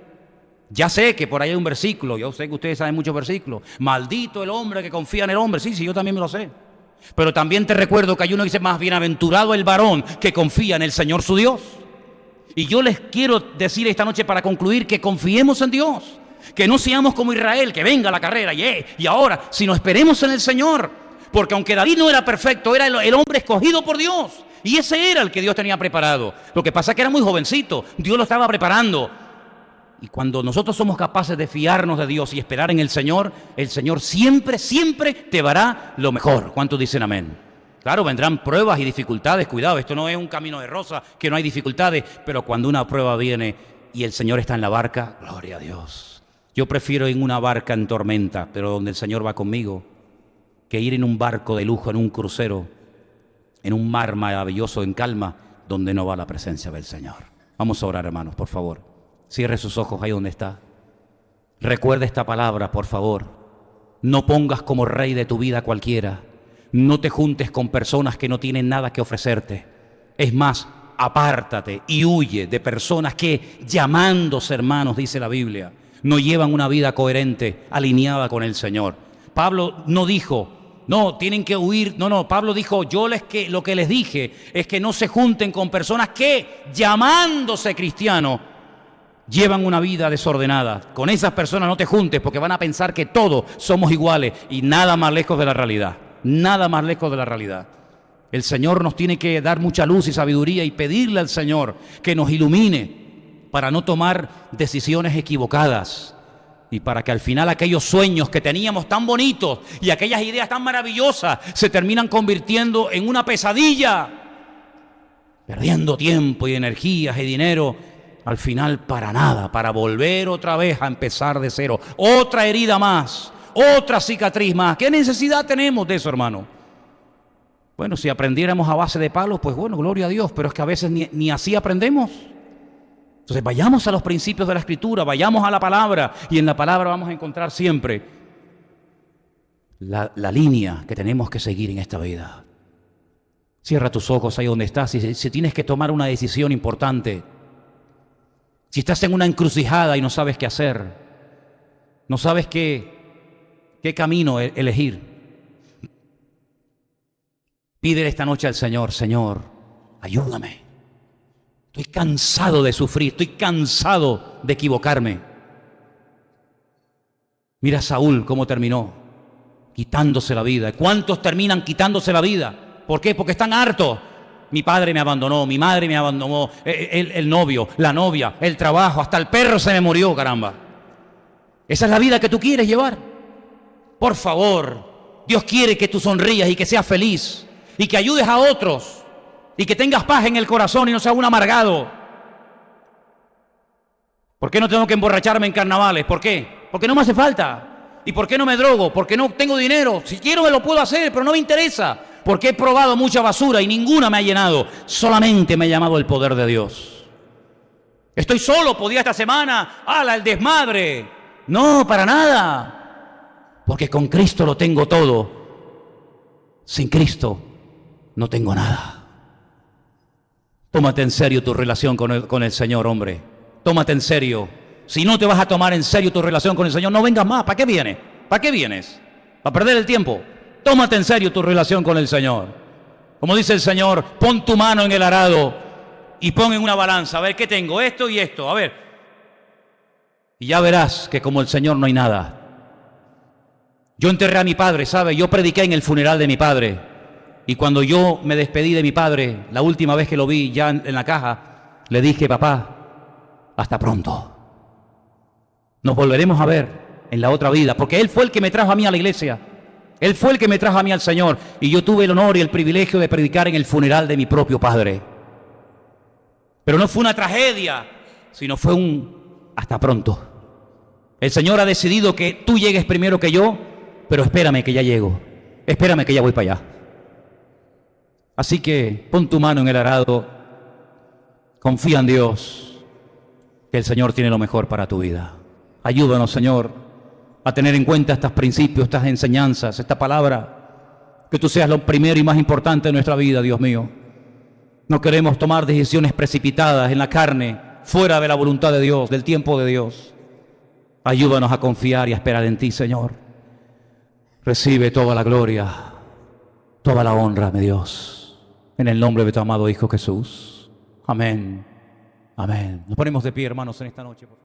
Ya sé que por ahí hay un versículo, yo sé que ustedes saben muchos versículos. Maldito el hombre que confía en el hombre. Sí, yo también me lo sé. Pero también te recuerdo que hay uno que dice, más bienaventurado el varón que confía en el Señor su Dios. Y yo les quiero decir esta noche para concluir que confiemos en Dios. Que no seamos como Israel, que venga la carrera y ahora, sino esperemos en el Señor. Porque aunque David no era perfecto, era el hombre escogido por Dios. Y ese era el que Dios tenía preparado. Lo que pasa es que era muy jovencito. Dios lo estaba preparando. Y cuando nosotros somos capaces de fiarnos de Dios y esperar en el Señor siempre, siempre te dará lo mejor. ¿Cuántos dicen amén? Claro, vendrán pruebas y dificultades. Cuidado, esto no es un camino de rosa, que no hay dificultades. Pero cuando una prueba viene y el Señor está en la barca, gloria a Dios. Yo prefiero ir en una barca en tormenta, pero donde el Señor va conmigo, que ir en un barco de lujo, en un crucero, en un mar maravilloso, en calma, donde no va la presencia del Señor. Vamos a orar, hermanos, por favor. Cierre sus ojos ahí donde está. Recuerda esta palabra, por favor. No pongas como rey de tu vida cualquiera. No te juntes con personas que no tienen nada que ofrecerte. Es más, apártate y huye de personas que, llamándose hermanos, dice la Biblia, no llevan una vida coherente, alineada con el Señor. Pablo no dijo, no, tienen que huir. No, Pablo dijo, lo que les dije es que no se junten con personas que, llamándose cristianos, llevan una vida desordenada. Con esas personas no te juntes porque van a pensar que todos somos iguales y nada más lejos de la realidad. Nada más lejos de la realidad. El Señor nos tiene que dar mucha luz y sabiduría y pedirle al Señor que nos ilumine para no tomar decisiones equivocadas y para que al final aquellos sueños que teníamos tan bonitos y aquellas ideas tan maravillosas se terminan convirtiendo en una pesadilla, perdiendo tiempo y energías y dinero. Al final para nada, para volver otra vez a empezar de cero. Otra herida más, otra cicatriz más. ¿Qué necesidad tenemos de eso, hermano? Bueno, si aprendiéramos a base de palos, pues bueno, gloria a Dios, pero es que a veces ni así aprendemos. Entonces vayamos a los principios de la Escritura, vayamos a la palabra, y en la palabra vamos a encontrar siempre la línea que tenemos que seguir en esta vida. Cierra tus ojos ahí donde estás. Si tienes que tomar una decisión importante, si estás en una encrucijada y no sabes qué hacer, no sabes qué camino elegir, pídele esta noche al Señor, Señor, ayúdame. Estoy cansado de sufrir, estoy cansado de equivocarme. Mira a Saúl cómo terminó, quitándose la vida. ¿Cuántos terminan quitándose la vida? ¿Por qué? Porque están hartos. Mi padre me abandonó, mi madre me abandonó, el novio, la novia, el trabajo, hasta el perro se me murió, caramba. ¿Esa es la vida que tú quieres llevar? Por favor, Dios quiere que tú sonrías y que seas feliz y que ayudes a otros y que tengas paz en el corazón y no seas un amargado. ¿Por qué no tengo que emborracharme en carnavales? ¿Por qué? Porque no me hace falta. ¿Y por qué no me drogo? Porque no tengo dinero. Si quiero me lo puedo hacer, pero no me interesa. Porque he probado mucha basura y ninguna me ha llenado. Solamente me ha llamado el poder de Dios. Estoy solo, podía esta semana. ¡Hala, el desmadre! No, para nada. Porque con Cristo lo tengo todo. Sin Cristo no tengo nada. Tómate en serio tu relación con el Señor, hombre. Tómate en serio. Si no te vas a tomar en serio tu relación con el Señor, no vengas más. ¿Para qué vienes? ¿Para qué vienes? ¿Para perder el tiempo? Tómate en serio tu relación con el Señor. Como dice el Señor, pon tu mano en el arado y pon en una balanza. A ver, ¿qué tengo? Esto y esto. A ver. Y ya verás que como el Señor no hay nada. Yo enterré a mi padre, ¿sabe? Yo prediqué en el funeral de mi padre. Y cuando yo me despedí de mi padre, la última vez que lo vi ya en la caja, le dije, papá, hasta pronto. Nos volveremos a ver en la otra vida, porque Él fue el que me trajo a mí a la iglesia. Él fue el que me trajo a mí al Señor. Y yo tuve el honor y el privilegio de predicar en el funeral de mi propio padre. Pero no fue una tragedia, sino fue un hasta pronto. El Señor ha decidido que tú llegues primero que yo, pero espérame que ya llego. Espérame que ya voy para allá. Así que pon tu mano en el arado, confía en Dios, que el Señor tiene lo mejor para tu vida. Ayúdanos, Señor, a tener en cuenta estos principios, estas enseñanzas, esta palabra, que tú seas lo primero y más importante de nuestra vida, Dios mío. No queremos tomar decisiones precipitadas en la carne, fuera de la voluntad de Dios, del tiempo de Dios. Ayúdanos a confiar y a esperar en ti, Señor. Recibe toda la gloria, toda la honra, mi Dios, en el nombre de tu amado Hijo Jesús. Amén. Amén. Nos ponemos de pie, hermanos, en esta noche.